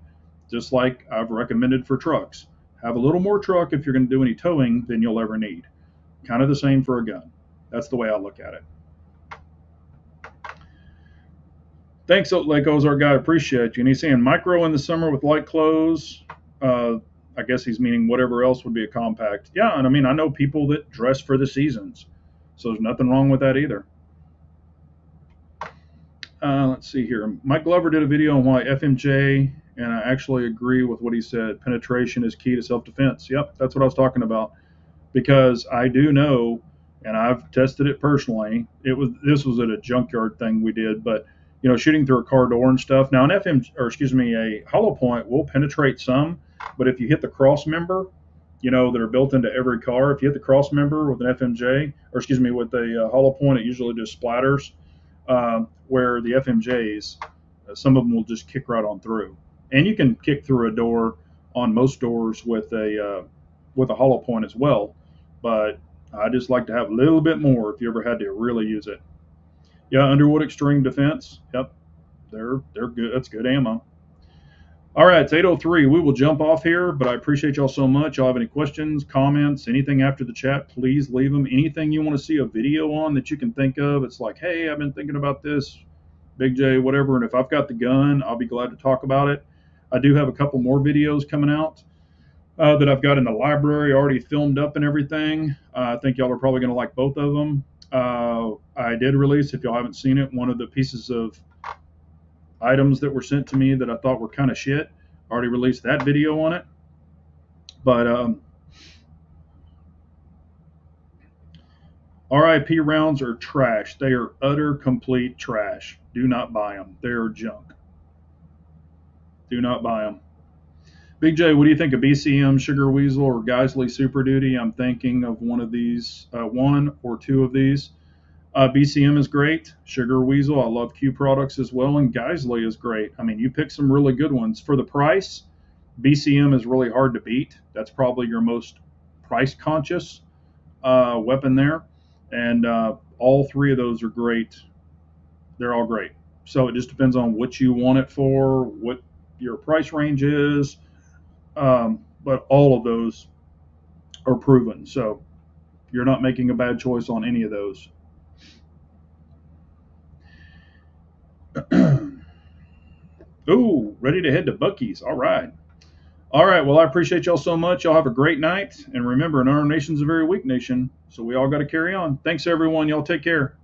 Just like I've recommended for trucks. Have a little more truck if you're going to do any towing than you'll ever need. Kind of the same for a gun. That's the way I look at it. Thanks, Lake Ozark guy. Appreciate you. And he's saying micro in the summer with light clothes. I guess he's meaning whatever else would be a compact. Yeah, and I mean, I know people that dress for the seasons. So there's nothing wrong with that either. Let's see here. Mike Glover did a video on why FMJ, and I actually agree with what he said. Penetration is key to self-defense. Yep, that's what I was talking about. Because I do know, and I've tested it personally. This was at a junkyard thing we did, but shooting through a car door and stuff. Now a hollow point will penetrate some, but if you hit the cross member, that are built into every car, if you hit the cross member with an FMJ, with a hollow point, it usually just splatters. Where the FMJs, some of them will just kick right on through. And you can kick through a door on most doors with a hollow point as well. But I just like to have a little bit more if you ever had to really use it. Yeah, Underwood Extreme Defense. Yep, they're good. That's good ammo. All right, it's 8:03. We will jump off here, but I appreciate y'all so much. Y'all have any questions, comments, anything after the chat, please leave them. Anything you want to see a video on that you can think of. It's like, hey, I've been thinking about this, Big J, whatever. And if I've got the gun, I'll be glad to talk about it. I do have a couple more videos coming out that I've got in the library already filmed up and everything. I think y'all are probably going to like both of them. I did release, if y'all haven't seen it, one of the pieces of items that were sent to me that I thought were kind of shit. I already released that video on it. But RIP rounds are trash. They are utter, complete trash. Do not buy them. They are junk. Do not buy them. Big J, what do you think of BCM, Sugar Weasel, or Geisley Super Duty? I'm thinking of one of these, one or two of these. BCM is great. Sugar Weasel, I love Q products as well, and Geisley is great. I mean, you pick some really good ones for the price. BCM is really hard to beat. That's probably your most price conscious weapon there, and all three of those are great. They're all great. So it just depends on what you want it for, what your price range is, but all of those are proven. So you're not making a bad choice on any of those. Ooh, ready to head to Bucky's. All right. All right. Well, I appreciate y'all so much. Y'all have a great night. And remember, an armed nation's a very weak nation. So we all got to carry on. Thanks, everyone. Y'all take care.